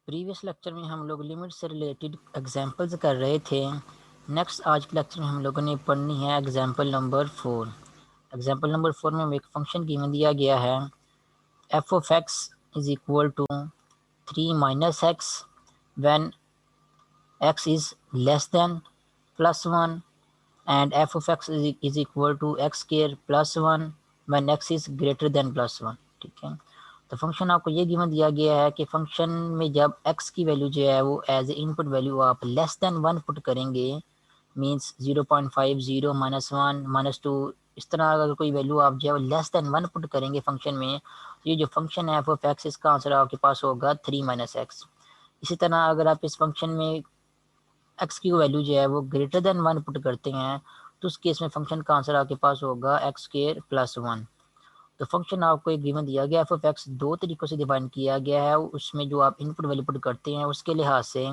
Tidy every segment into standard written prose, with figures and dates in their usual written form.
Previous lecture में हम लोग लिमिट से रिलेटेड एग्जांपल्स कर रहे थे। नेक्स्ट आज के लेक्चर में हम लोगों ने पढ़नी है एग्जांपल नंबर 4। एग्जांपल नंबर 4 में हमें एक फंक्शन गिवन दिया गया है F of x is equal to 3 minus X when X is less than +1 and F of x is equal to X square +1 when X is greater than +1। ठीक है, तो function आपको ये गिवन दिया गया है कि फंक्शन में जब x की वैल्यू जो है वो एज ए इनपुट वैल्यू आप लेस देन 1 पुट करेंगे, मींस 0.5 0 -1 -2, इस तरह अगर कोई वैल्यू आप जो है लेस देन 1 पुट करेंगे फंक्शन में, तो ये जो फंक्शन है एफ ऑफ एक्स इसका आंसर आपके पास होगा 3 - x। इसी तरह अगर आप इस फंक्शन में एक्स की वैल्यू जो है वो ग्रेटर देन 1 पुट करते हैं, तो उस केस में फंक्शन का आंसर आपके पास होगा एक्स स्क्वायर +1। तो फंक्शन आपको एक गिवन दिया गया एफ ऑफ एक्स दो तरीकों से डिफाइन किया गया है, उसमें जो आप इनपुट वैल्यू पुट करते हैं उसके लिहाज से।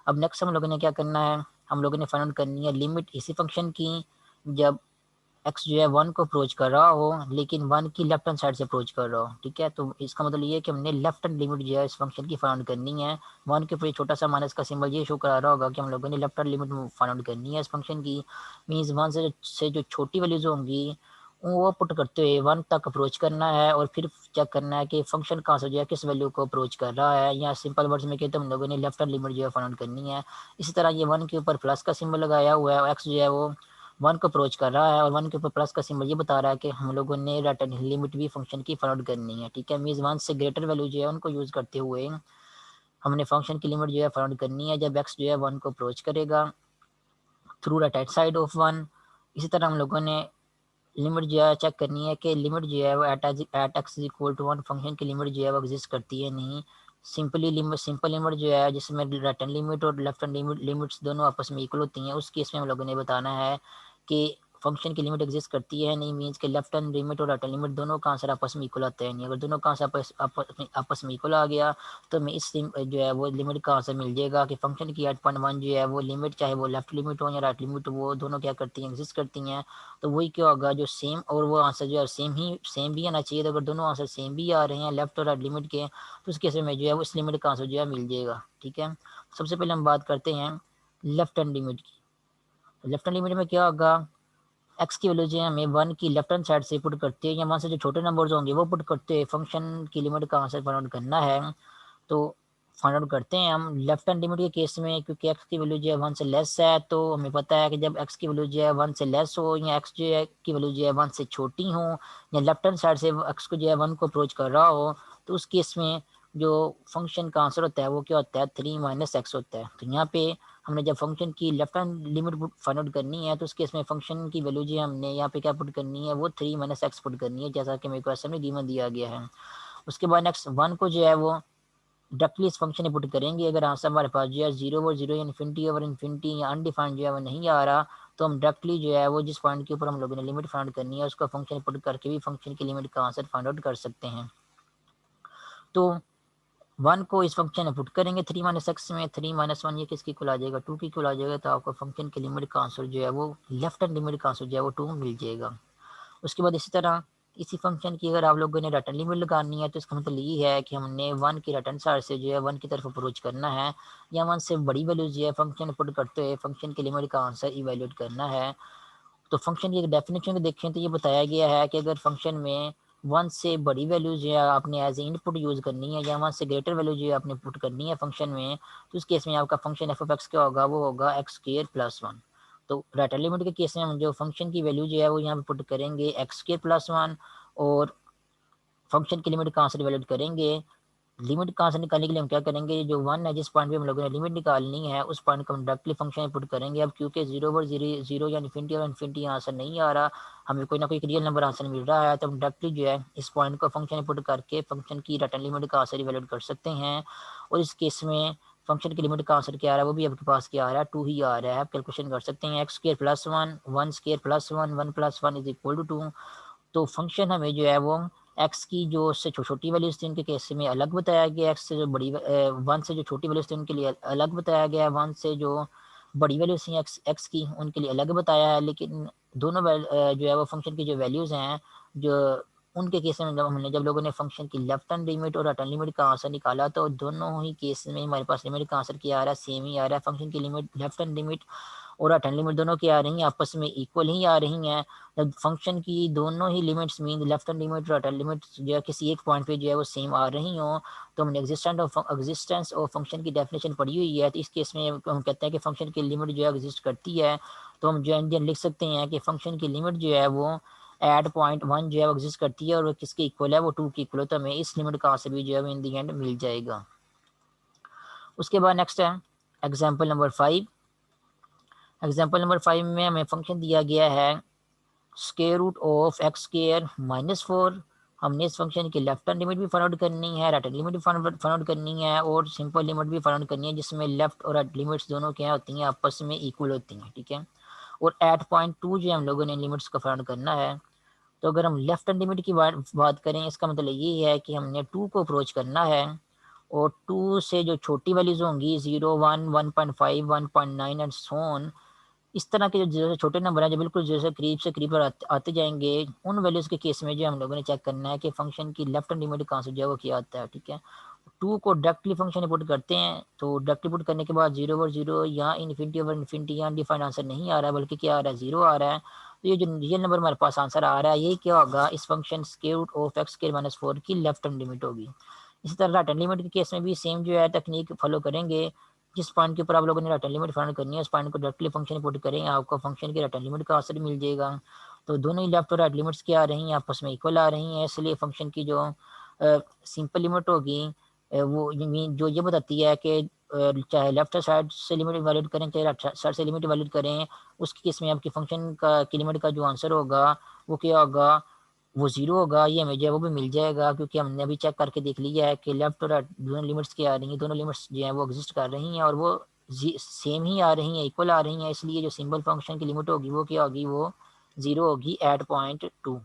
अब नेक्स्ट हम लोगों ने क्या करना है, हम लोगों ने फाइंड आउट करनी है लिमिट इसी फंक्शन की जब एक्स जो है 1 को अप्रोच कर रहा हो लेकिन 1 की लेफ्ट हैंड साइड से अप्रोच कर रहा हो। ठीक है, तो इसका मतलब ये है कि हमने लेफ्ट हैंड लिमिट जो है इस फंक्शन की फाइंड आउट करनी है। 1 के ऊपर छोटा सा माइनस का सिंबल ये शो करा रहा होगा कि हम लोगों ने left hand limit find out करनी है इस फंक्शन की। मीन्स 1 से जो छोटी वैल्यूज होंगी वो पुट करते हुए 1 तक अप्रोच करना है और फिर चेक करना है कि फंक्शन कहाँ से जो है किस वैल्यू को अप्रोच कर रहा है, या सिंपल वर्ड्स में कहते तो हम लोगों ने लेफ्ट हैंड लिमिट जो है फाइंड आउट करनी है। इसी तरह ये 1 के ऊपर प्लस का सिंबल लगाया हुआ है, एक्स जो है वो 1 को अप्रोच कर रहा है और 1 के ऊपर प्लस का सिंबल ये बता रहा है कि हम लोगों ने रिटर्न लिमिट भी फंक्शन की फाइंड आउट करनी है। ठीक है, मीन्स 1 से ग्रेटर वैल्यू जो है उनको यूज़ करते हुए हमने फंक्शन की लिमिट जो है फाइंड आउट करनी है जब एक्स जो है 1 को अप्रोच करेगा थ्रू राइट साइड ऑफ 1। इसी तरह हम लोगों ने लिमिट जो है चेक करनी है कि लिमिट जो है वो at x is equal to 1 function की लिमिट जो है वो एग्जिस्ट करती है नहीं। सिंपल लिमिट जो है जिसमें रिटर्न लिमिट और लेफ्ट हैंड लिमिट्स दोनों आपस में इक्वल होती हैं, उस केस में हम लोगों ने बताना है कि फंक्शन की लिमिट एग्जिस्ट करती है नहीं, मीन्स के लेफ्ट हैंड लिमिट और राइट हैंड लिमिट दोनों का आंसर आपस में इक्वल आता है नहीं। अगर दोनों का आंसर आपस में इक्वल आ गया तो हमें इस जो है वो लिमिट का आंसर मिल जाएगा कि फंक्शन की 8.1 जो है वो लिमिट चाहे वो लेफ्ट लिमिट हो या राइट लिमिट, वो दोनों क्या करती हैं एग्जिस्ट करती हैं। तो वही क्या होगा जो सेम, और वो आंसर जो है सेम भी आना चाहिए। तो अगर दोनों आंसर सेम भी आ रहे हैं लेफ्ट और राइट लिमिट के, तो उस केस में जो है वो इस लिमिट का आंसर जो है मिल जाएगा। ठीक है, सबसे पहले हम बात करते हैं लेफ्ट हैंड लिमिट की। लेफ्ट हैंड लिमिट में क्या होगा, एक्स की वैल्यू जो है हमें 1 की लेफ्ट हैंड साइड से पुट करते हैं या 1 से जो छोटे नंबर्स होंगे वो पुट करते हैं फंक्शन की लिमिट का आंसर फाइंड आउट करना है। तो फाइंड आउट करते हैं हम लेफ्ट हैंड लिमिट के केस में, क्योंकि एक्स की वैल्यू जो है 1 से लेस है, तो हमें पता है कि जब एक्स की वैल्यू जो है 1 से लेस हो या एक्स जो है की वैल्यू जो है 1 से छोटी हो या लेफ्ट हैंड साइड से एक्स को जो है 1 को अप्रोच कर रहा हो, तो उस केस में जो फंक्शन का आंसर होता है वो क्या होता है 3 - x होता है। तो यहाँ पे हमने जब फंक्शन की left hand limit find out करनी है तो उस केस में फंक्शन की वैल्यू जो हमने यहाँ पे क्या पुट करनी है वो 3 - x पुट करनी है, जैसा कि मेरे क्वेश्चन में गिवन दिया गया है। उसके बाद नेक्स्ट 1 को जो है वो डायरेक्टली इस फंक्शन में पुट करेंगे। अगर आंसर हमारे पास जो है 0/0 या इन्फिनिटी ओवर इन्फिनिटी या अनडिफाइंड जो है वो नहीं आ रहा, तो हम डायरेक्टली जो है वो जिस पॉइंट के ऊपर हम लोगों ने लिमिट फाइंड करनी है उसका फंक्शन पुट करके भी फंक्शन की लिमिट का आंसर फाइंड आउट कर सकते हैं। तो 1 को इस फंक्शन में पुट करेंगे 3 - x में, 3 - 1 ये किसकी इक्वल आ जाएगा 2 की इक्वल आ जाएगा, तो आपको फंक्शन की लिमिट का आंसर जो है वो लेफ्ट हैंड लिमिट का आंसर जो है वो 2 मिल जाएगा। उसके बाद इसी तरह इसी फंक्शन की अगर आप लोगों ने रिटर्न लिमिट लगानी है तो इसका मतलब ये है कि हमने 1 की रिटर्न साइड से जो है 1 की तरफ अप्रोच करना है या 1 से बड़ी वैल्यू जो है फंक्शन पुट करते हुए फंक्शन की लिमिट का आंसर इवेल्यूएट करना है। तो फंक्शन की डेफिनेशन को देखें तो ये बताया गया है कि अगर फंक्शन में 1 से बड़ी वैल्यू जो है आपने एज ए इनपुट यूज़ करनी है या 1 से ग्रेटर वैल्यू जो है आपने पुट करनी है फंक्शन में, तो उस केस में आपका फंक्शन एफ ऑफ एक्स क्या होगा, वो होगा एक्स स्क्वायर +1। तो राइटर लिमिट के केस में हम जो फंक्शन की वैल्यू जो है वो यहाँ पे पुट करेंगे एक्स स्क्वायर +1 और फंक्शन की लिमिट कहाँ से इवेल्यूएट करेंगे। लिमिट कहाँ से निकालने के लिए हम क्या करेंगे, जो 1 है जिस पॉइंट पे हम लोगों ने लिमिट निकालनी है उस पॉइंट को हम डायरेक्टली फंक्शन में पुट करेंगे। अब क्योंकि 0/0 या इन्फिनिटी और इन्फिनिटी आंसर नहीं आ रहा, हमें कोई ना कोई रियल नंबर आंसर मिल रहा है, तो हम डायरेक्टली जो है इस पॉइंट को फंक्शन में पुट करके फंक्शन की रिटर्न लिमिट का आंसर इवेल्यूएट कर सकते हैं। और इस केस में फंक्शन की लिमिट का आंसर क्या आ रहा है, वो भी आपके पास क्या आ रहा है 2 ही आ रहा है। आप कैलकुलेशन कर सकते हैं X square +1 1 square +1 1 + 1 is equal to 2। तो फंक्शन हमें जो है वो एक्स की जो उससे छोटी वैल्यूज थी उनके केस में अलग बताया गया, एक्स से जो बड़ी 1 से जो छोटी वैल्यूज थी उनके लिए अलग बताया गया, 1 से जो बड़ी वैल्यूज थी एक्स एक्स की उनके लिए अलग बताया है। लेकिन दोनों जो है वो फंक्शन की जो वैल्यूज़ हैं जो उनके केस में जब लोगों ने फंक्शन की लेफ्ट हैंड लिमिट और राइट हैंड लिमिट का आंसर निकाला तो दोनों ही केस में हमारे पास लिमिट का आंसर क्या आ रहा है, सेम ही आ रहा है। फंक्शन की लिमिट लेफ्ट हैंड लिमिट और राइट हैंड लिमिट दोनों क्या आ रही हैं, आपस में इक्वल ही आ रही हैं। जब फंक्शन की दोनों ही limits mean left hand limit right hand limit जो है किसी एक पॉइंट पे जो है वो सेम आ रही हों, तो हमने एग्जिस्टेंस ऑफ फंक्शन की डेफिनेशन पढ़ी हुई है। तो इस केस में हम कहते हैं कि फंक्शन की लिमिट जो है एग्जिस्ट करती है। तो हम जो है लिख सकते हैं कि फंक्शन की लिमिट जो है वो एट पॉइंट वन जो है वो एग्जिस्ट करती है और वो किसके इक्वल है, वो 2 के इक्वल है। तो हमें इस लिमिट का आंसर भी जो है वो इन दी एंड मिल जाएगा। उसके बाद नेक्स्ट है एग्जाम्पल नंबर 5। एग्जाम्पल नंबर 5 में हमें फंक्शन दिया गया है square root of x square minus 4। हमने इस फंक्शन की लेफ्ट हैंड लिमिट भी फाइंड आउट करनी है, राइट हैंड लिमिट भी फाइंड आउट करनी है और सिंपल लिमिट भी फाइंड आउट करनी है, जिसमें लेफ्ट और राइट लिमिट्स दोनों क्या होती हैं, आपस में इक्वल होती हैं। ठीक है, और एट पॉइंट टू जो हम लोगों ने लिमिट्स को फाइंड आउट करना है। तो अगर हम लेफ्ट हैंड लिमिट की बात करें, इसका मतलब ये है कि हमने 2 को अप्रोच करना है और 2 से जो छोटी वैल्यूज होंगी 0, 1, 1.5, 1.9 एंड सो ऑन, इस तरह के जो जीरो से छोटे नंबर हैं जो बिल्कुल जीरो से करीब पर आते जाएंगे, उन वैल्यूज़ के केस में जो हम लोगों ने चेक करना है कि फंक्शन की लेफ्ट हैंड लिमिट कहाँ से जो है वो क्या आता है। ठीक है, 2 को डायरेक्टली फंक्शन पुट करते हैं, तो डायरेक्टली पुट करने के बाद 0 ओवर 0 या इन्फिनिटी ओवर इन्फिनिटी या अनडिफाइंड आंसर नहीं आ रहा है, बल्कि क्या आ रहा है, 0 आ रहा है। तो ये जो रियल नंबर हमारे पास आंसर आ रहा है, ये क्या होगा, इस function square root of x square minus 4 की लेफ्ट हैंड लिमिट होगी। इसी तरह राइट हैंड लिमिट के केस में भी सेम जो है टेक्निक फॉलो करेंगे। जिस पॉइंट के ऊपर आप लोगों ने रिटर्न लिमिट फाइंड करनी है, उस पॉइंट को डायरेक्टली फंक्शन पुट करें, आपको फंक्शन की रिटर्न लिमिट का आंसर मिल जाएगा। तो दोनों ही लेफ्ट और राइट लिमिट्स क्या आ रही हैं, आपस में इक्वल आ रही हैं, इसलिए फंक्शन की जो सिंपल लिमिट होगी वो जो ये बताती है कि चाहे लेफ्ट साइड से लिमिट वैलिड करें चाहे राइट साइड से लिमिट वैलिड करें, उसके केस में आपकी फंक्शन का की लिमिट का जो आंसर होगा वो क्या होगा, वो 0 होगा। ये हमें जो है वो भी मिल जाएगा, क्योंकि हमने अभी चेक करके देख लिया है कि लेफ्ट और राइट दोनों लिमिट्स क्या आ रही हैं, दोनों लिमिट्स जो हैं वो एग्जिस्ट कर रही हैं और वो सेम ही आ रही हैं, इक्वल आ रही हैं। इसलिए जो सिंपल फंक्शन की लिमिट होगी वो क्या होगी, वो 0 होगी एट पॉइंट 2।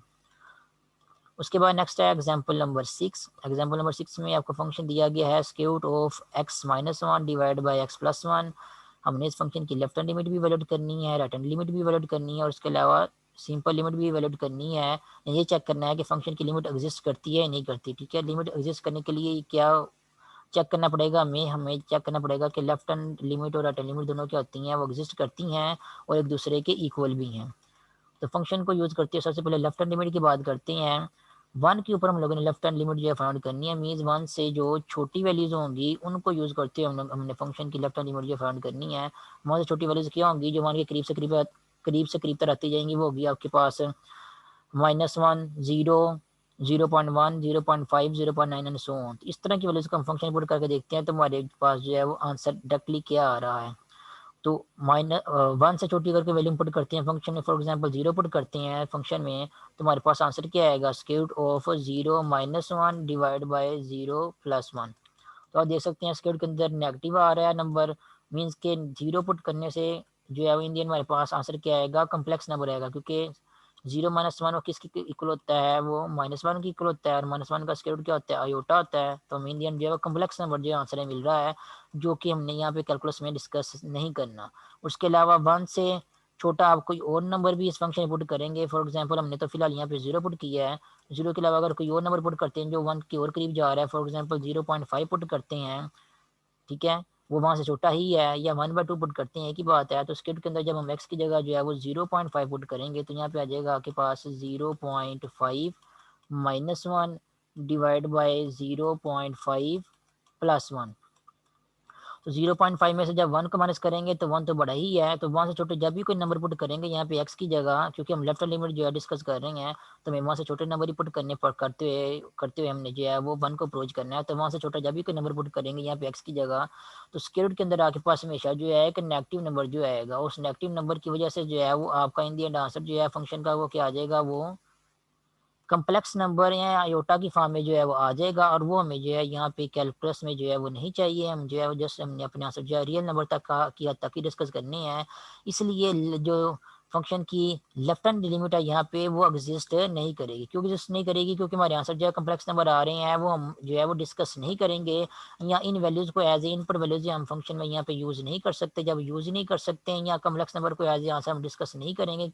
उसके बाद नेक्स्ट है एग्जाम्पल नंबर 6। एग्जाम्पल नंबर 6 में आपको फंक्शन दिया गया है square root of x minus 1 divide by x plus 1। हमने इस फंक्शन की लेफ्ट हैंड लिमिट भी वैलिड करनी है, राइट हैंड लिमिट भी वैलिड करनी है और इसके अलावा सिंपल लिमिट भी वैलिड करनी है। ये चेक करना है कि फंक्शन की लिमिट एग्जिस्ट करती है या नहीं करती। ठीक है, लिमिट एग्जिस्ट करने के लिए क्या चेक करना पड़ेगा, हमें चेक करना पड़ेगा कि लेफ्ट हैंड लिमिट और राइट हैंड लिमिट दोनों क्या होती हैं, वो एग्जिस्ट करती हैं और एक दूसरे के इक्वल भी हैं। तो फंक्शन को यूज़ करते हैं, सबसे पहले लेफ्ट हैंड लिमिट की बात करते हैं। 1 के ऊपर हम लोगों ने लेफ्ट हैंड लिमिट जो है फाइंड करनी है, मीन्स 1 से जो छोटी वैल्यूज़ होंगी उनको यूज़ करते हुए हमने फंक्शन की लेफ्ट हैंड लिमिट जो फाइंड करनी है। 1 से छोटी वैल्यूज़ क्या होंगी, जो 1 के करीब से करीब तक आती जाएंगी, वो होगी आपके पास -1, 0, 0.1, 0.5, 0.9 एंड सो ऑन। इस तरह की वैल्यूज़ को हम फंक्शन पुट करके देखते हैं तो हमारे पास जो है वो आंसर डायरेक्टली क्या आ रहा है। तो माइनस 1 से छोटी करके वैल्यू पुट करते हैं फंक्शन में, फॉर एग्जांपल 0 पुट करते हैं फंक्शन में, तो हमारे पास आंसर क्या आएगा, square root of 0 minus 1 divide by 0 plus 1। तो आप देख सकते हैं स्क्वायर के अंदर नेगेटिव आ रहा है नंबर, मीन्स के 0 पुट करने से जो है वो इंडियन हमारे पास आंसर क्या आएगा, कम्प्लेक्स नंबर आएगा, क्योंकि 0 माइनस 1 वो किसकी इक्वल होता है, वो -1 की इक्वल होता है और -1 का स्क्वायर रूट क्या होता है, आयोटा होता है। तो हमें इंडियन जो है वो कम्प्लेक्स नंबर जो आंसर मिल रहा है, जो कि हमने यहाँ पे कैलकुलस में डिस्कस नहीं करना। उसके अलावा 1 से छोटा आप कोई और नंबर भी इस फंक्शन में पुट करेंगे, फॉर एग्जांपल हमने तो फिलहाल यहाँ पे 0 पुट किया है, 0 के अलावा अगर कोई और नंबर पुट करते हैं जो 1 की और करीब जा रहा है, फॉर एग्जांपल 0.5 पुट करते हैं, ठीक है, वो वहाँ से छोटा ही है, या 1/2 पुट करते हैं, एक ही बात है। तो स्क्रिप्ट के अंदर जब हम एक्स की जगह जो है वो 0.5 पुट करेंगे, तो यहाँ पे आ जाएगा आपके पास 0.5 -1 डिवाइड बाई 0.5 प्लस 1। तो 0.5 में से जब 1 को माइनस करेंगे तो 1 तो बड़ा ही है, तो 1 से छोटे जब भी कोई नंबर पुट करेंगे यहाँ पे एक्स की जगह, क्योंकि हम लेफ्ट लिमिट जो है डिस्कस कर रहे हैं, तो हमें वहाँ से छोटे नंबर ही पुट करने पर करते हुए हमने जो है वो 1 को अप्रोच करना है। तो वहाँ से छोटा जब भी कोई नंबर पुट करेंगे यहाँ पे एक्स की जगह, तो स्क्वायर रूट के अंदर आपके पास हमेशा जो है एक नेगेटिव नंबर जो आएगा, उस नेगेटिव नंबर की वजह से जो है वो आपका इन दी एंड आंसर जो है फंक्शन का वो क्या आ जाएगा, वो कम्प्लेक्स नंबर या आयोटा की फॉर्म में जो है वो आ जाएगा, और वो हमें जो है यहाँ पे कैलकुलस में जो है वो नहीं चाहिए। हम जो है वो जस्ट हमने अपने आंसर जो है रियल नंबर तक की हद तक ही डिस्कस करने हैं। इसलिए जो फंक्शन की लेफ्ट हैंड लिमिट है यहाँ पे वो एग्जिस्ट नहीं करेगी। क्योंकि एग्जिस्ट नहीं करेगी क्योंकि हमारे आंसर जो है कम्प्लेक्स नंबर आ रहे हैं, वो हम जो है वो डिस्कस नहीं करेंगे, या इन वैल्यूज़ को एज ए इनपुट वैल्यूज हम फंक्शन में यहाँ पे यूज़ नहीं कर सकते। जब यूज़ नहीं कर सकते हैं या कम्प्लेक्स नंबर को एज ए आंसर हम डिस्कस नहीं करेंगे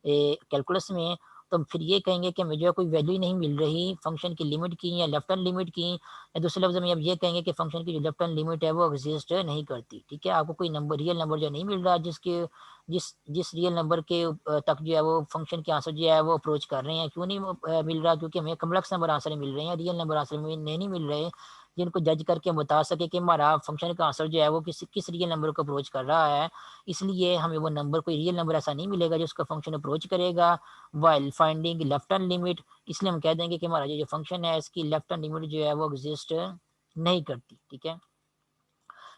कैलकुलस में, तो हम फिर ये कहेंगे कि हमें जो है कोई वैल्यू ही नहीं मिल रही फंक्शन की लिमिट की या लेफ्ट हैंड लिमिट की, या दूसरे लफ्ज़ में अब ये कहेंगे कि फंक्शन की जो लेफ्ट हैंड लिमिट है वो एग्जिस्ट नहीं करती। ठीक है, आपको कोई नंबर रियल नंबर जो नहीं मिल रहा जिसके जिस जिस रियल नंबर के तक जो है वो फंक्शन के आंसर जो है वो अप्रोच कर रहे हैं। क्यों नहीं मिल रहा? क्योंकि हमें कॉम्प्लेक्स नंबर आंसर मिल रहे हैं, रियल नंबर आंसर नहीं मिल रहे, जिनको जज करके हम बता सके कि हमारा फंक्शन का आंसर जो है वो किस किस रियल नंबर को अप्रोच कर रहा है। इसलिए हमें वो नंबर कोई रियल नंबर ऐसा नहीं मिलेगा जो उसका फंक्शन अप्रोच करेगा while finding left hand limit. इसलिए हम कह देंगे कि हमारा जो फंक्शन है इसकी लेफ्ट हैंड लिमिट जो है वो एग्जिस्ट नहीं करती। ठीक है,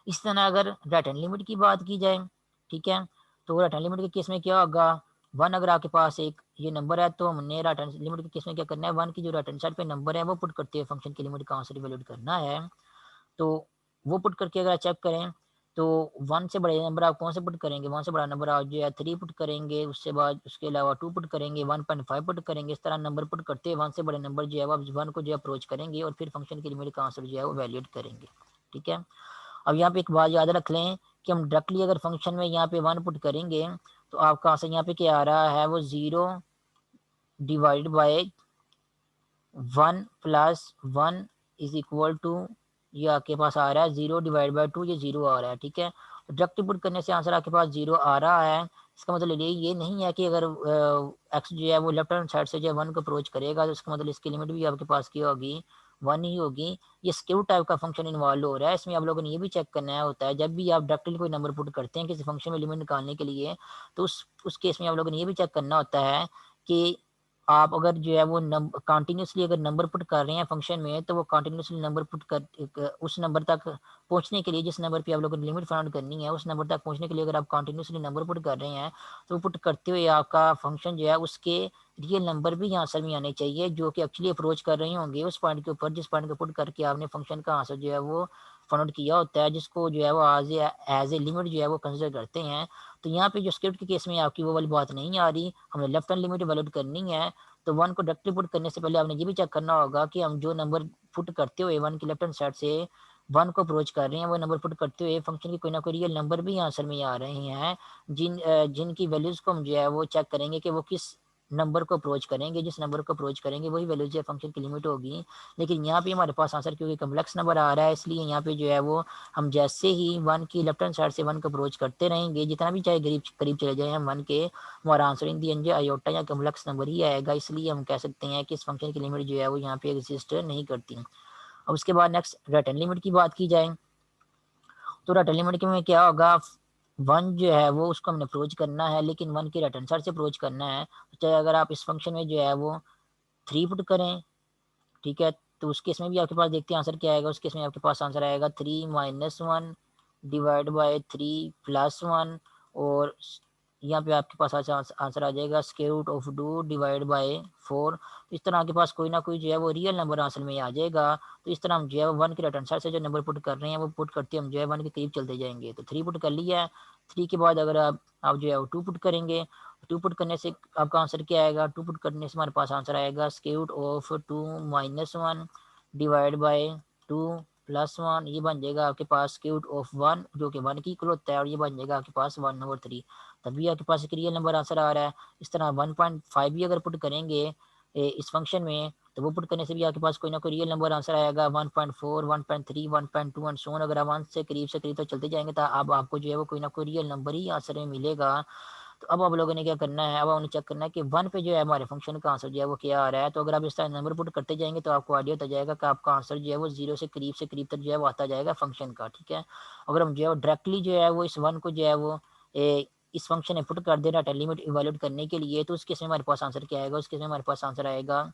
इस तरह अगर राइट हैंड लिमिट की बात की जाए, ठीक है, तो राइट हैंड लिमिट के केस में क्या होगा? वन अगर आपके पास एक ये नंबर है तो हमने राइट हैंड लिमिट के केस में क्या करना है? वन की जो राइट हैंड साइड पे नंबर है वो पुट करते हुए फंक्शन की लिमिट का आंसर इवेल्यूएट करना है। तो वो पुट करके अगर चेक करें तो वन से बड़े नंबर आप कौन से पुट करेंगे? वन से बड़ा नंबर आप जो है थ्री पुट करेंगे, उससे बाद उसके अलावा टू पुट करेंगे, 1.5 पुट करेंगे। इस तरह नंबर पुट करते हैं वन से बड़े नंबर जो है वो वन को जो है अप्रोच करेंगे और फिर फंक्शन की लिमिट का आंसर जो है वो वैल्यूएट करेंगे। ठीक है, अब यहाँ पे एक बात याद रख लें कि हम डायरेक्टली अगर फंक्शन में यहाँ पे वन पुट करेंगे तो आपका आंसर यहाँ पे क्या आ रहा है? वो 0 divide by 1+1 is equal to, ये आपके पास आ रहा है 0 डिवाइड बाई 2, ये 0 आ रहा है। ठीक है, तो डायरेक्टली पुट करने से आंसर आपके पास 0 आ रहा है। इसका मतलब ये नहीं है कि अगर एक्स जो है वो लेफ्ट हैंड साइड से जो है वन को अप्रोच करेगा तो इसका मतलब इसकी लिमिट भी आपके पास क्या होगी? वन ही होगी। ये स्क्यू टाइप का फंक्शन इन्वॉल्व हो रहा है। इसमें आप लोगों ने ये भी चेक करना है होता है जब भी आप डायरेक्टली कोई नंबर पुट करते हैं किसी फंक्शन में लिमिट निकालने के लिए, तो उस केस में आप लोगों ने ये भी चेक करना होता है कि आप अगर जो है वो कंटिन्यूसली अगर नंबर पुट कर रहे हैं फंक्शन में, तो वो कंटिन्यूसली नंबर पुट कर उस नंबर तक पहुंचने के लिए जिस नंबर पे आप लोगों ने लिमिट फाइंड करनी है उस नंबर तक पहुंचने के लिए अगर आप कंटिन्यूसली नंबर पुट कर रहे हैं तो पुट करते हुए आपका फंक्शन जो है उसके रियल नंबर भी आंसर में आने चाहिए जो कि एक्चुअली अप्रोच कर रहे होंगे उस पॉइंट के ऊपर जिस पॉइंट को पुट करके आपने फंक्शन का आंसर जो है वो फाइंड आउट किया होता है, जिसको जो है वो एज ए लिमिट जो है वो कंसिडर करते हैं। तो यहाँ पे जो स्क्रिप्ट के केस में आपकी वो वाली बात नहीं आ रही, हमें लेफ्ट हैंड लिमिट वैलिड करनी है। तो वन को डायरेक्टली पुट करने से पहले आपने ये भी चेक करना होगा कि हम जो नंबर पुट करते हुए वन की लेफ्ट हैंड साइड से वन को अप्रोच कर रहे हैं वो नंबर पुट करते हुए फंक्शन की कोई ना कोई रियल नंबर भी आंसर में आ रहे हैं, जिनकी वैल्यूज को हम जो है वो चेक करेंगे कि वो किस नंबर को अप्रोच करेंगे, जिस नंबर को अप्रोच करेंगे वही वैल्यू जो है फंक्शन की लिमिट होगी। लेकिन यहाँ पे हमारे पास आंसर क्योंकि कम्प्लेक्स नंबर आ रहा है इसलिए यहाँ पे जो है वो हम जैसे ही वन की लेफ्ट हैंड साइड से वन को अप्रोच करते रहेंगे जितना भी चाहे करीब करीब चले जाए हम वन के, हमारा answer in the and iota या कम्प्लेक्स नंबर ही आएगा। इसलिए हम कह सकते हैं कि इस फंक्शन की लिमिट जो है वो यहाँ पे एग्जिस्ट नहीं करती। अब उसके बाद नेक्स्ट रिटर्न लिमिट की बात की जाए तो रिटर्न लिमिट के में क्या होगा? वन जो है वो उसको हमने अप्रोच करना है लेकिन वन की रिटर्न साइड से अप्रोच करना है। तो चाहे अगर आप इस फंक्शन में जो है वो थ्री पुट करें, ठीक है, तो उस केस में भी आपके पास देखते हैं आंसर क्या आएगा। उस केस में आपके पास आंसर आएगा 3-1 डिवाइड बाय 3+1, और यहाँ पे आपके पास आंसर आ जाएगा square root of 2 divide by 4। तो इस तरह आपके पास कोई ना कोई जो है वो रियल नंबर आंसर में आ जाएगा। तो इस तरह हम जो है वन के रिटर्न साइड से जो नंबर पुट कर रहे हैं वो पुट करते हम जो है वन के करीब चलते जाएंगे। तो थ्री पुट कर लिया है, थ्री के बाद अगर आप जो है वो टू पुट करेंगे, टू पुट करने से आपका आंसर क्या आएगा? टू पुट करने से हमारे पास आंसर आएगा square root of 2-1 divide by 2+1। ये बन जाएगा आपके पास स्क्वायर रूट ऑफ 1 जो कि 1 की इक्वल होता है, और ये बन जाएगा आपके पास 1/3। तभी आपके पास एक रियल नंबर आंसर आ रहा है। इस तरह 1.5 भी अगर पुट करेंगे इस फंक्शन में तो वो पुट करने से भी आपके पास कोई ना कोई रियल नंबर आंसर आएगा 1.4 1.3 1.2 एंड सो ऑन। अगर आप वन से करीब तक चलते जाएंगे तो अब आपको जो है वो कोई ना कोई रियल नंबर ही आंसर में मिलेगा। तो अब आप लोगों ने क्या करना है? अब उन्हें चेक करना है कि वन पे जो है हमारे फंक्शन का आंसर जो है वो क्या आ रहा है। तो अगर आप इस तरह नंबर पुट करते जाएंगे तो आपको आइडिया होता जाएगा कि आपका आंसर जो है वो जीरो से करीब तक जो है वो आता जाएगा फंक्शन का। ठीक है, अगर हम जो है डायरेक्टली जो है वो इस वन को जो है वो इस फंक्शन में पुट कर दे रहा है लिमिट इवेल्यूएट करने के लिए, तो उस केस में हमारे पास आंसर क्या आएगा? उस केस में हमारे पास आंसर आएगा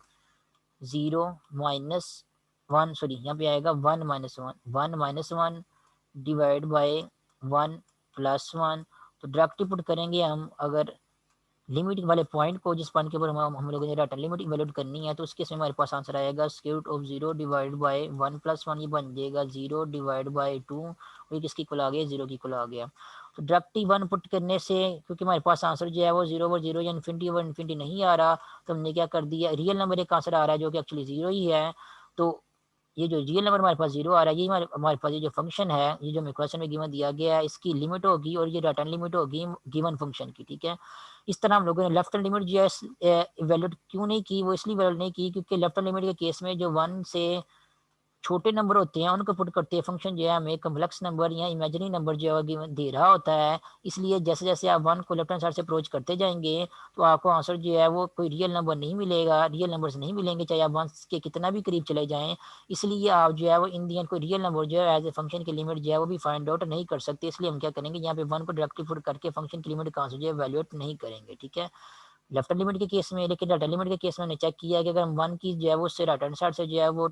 0-1, सॉरी यहाँ पे आएगा 1-1 डिवाइड बाय 1+1। तो डायरेक्टली पुट करेंगे हम अगर लिमिट वाले पॉइंट को, जिस पॉइंट के ऊपर हम लोगों ने रिटर्न लिमिट इवेल्यूएट करनी है, तो उसके इसमें हमारे पास आंसर आएगा square root of 0 divide by 1+1। ये बन जाएगा 0 डिवाइड बाय 2, ये किसकी इक्वल आ गया? 0 की इक्वल आ गया। तो डायरेक्टली वन पुट करने से क्योंकि हमारे पास आंसर जो है वो 0/0 या इन्फिनिटी नहीं आ रहा, तो हमने क्या कर दिया? रियल नंबर एक आंसर आ रहा है जो कि एक्चुअली 0 ही है। तो ये जो रियल नंबर हमारे पास 0 आ रहा है, ये हमारे पास ये जो फंक्शन है, ये जो हमें क्वेश्चन में गिवन दिया गया है, इसकी लिमिट होगी और ये रिटर्न लिमिट होगी गिवन फंक्शन की, ठीक है। इस तरह हम लोगों ने लेफ्ट हैंड लिमिट जो है इवैल्यूएट क्यों नहीं की, वो इसलिए इवैल्यूएट नहीं की क्योंकि लेफ्ट हैंड लिमिट के केस में जो 1 से छोटे नंबर होते हैं उनको पुट करते हैं फंक्शन जो है हमें कम्प्लेक्स नंबर या इमेजिनरी नंबर जो है गिवन दे रहा होता है। इसलिए जैसे जैसे आप 1 को लेफ्ट हैंड साइड से अप्रोच करते जाएंगे तो आपको आंसर जो है वो कोई रियल नंबर नहीं मिलेगा, रियल नंबर्स नहीं मिलेंगे चाहे आप 1 के कितना भी करीब चले जाएं। इसलिए आप जो है वो इन दी एंड कोई रियल नंबर जो है एज ए फंक्शन की लिमिट जो है वो भी फाइंड आउट नहीं कर सकते। इसलिए हम क्या करेंगे, यहाँ पे 1 को डायरेक्टली पुट करके फंक्शन की लिमिट का आंसर जो है वैल्यूएट नहीं करेंगे, ठीक है। लेफ्ट हैंड लिमिट के केस में, लेकिन राइट हैंड लिमिट के केस में हमने चेक किया है कि अगर हम 1 की जो है वो उससे राइट हैंड साइड से जो है वो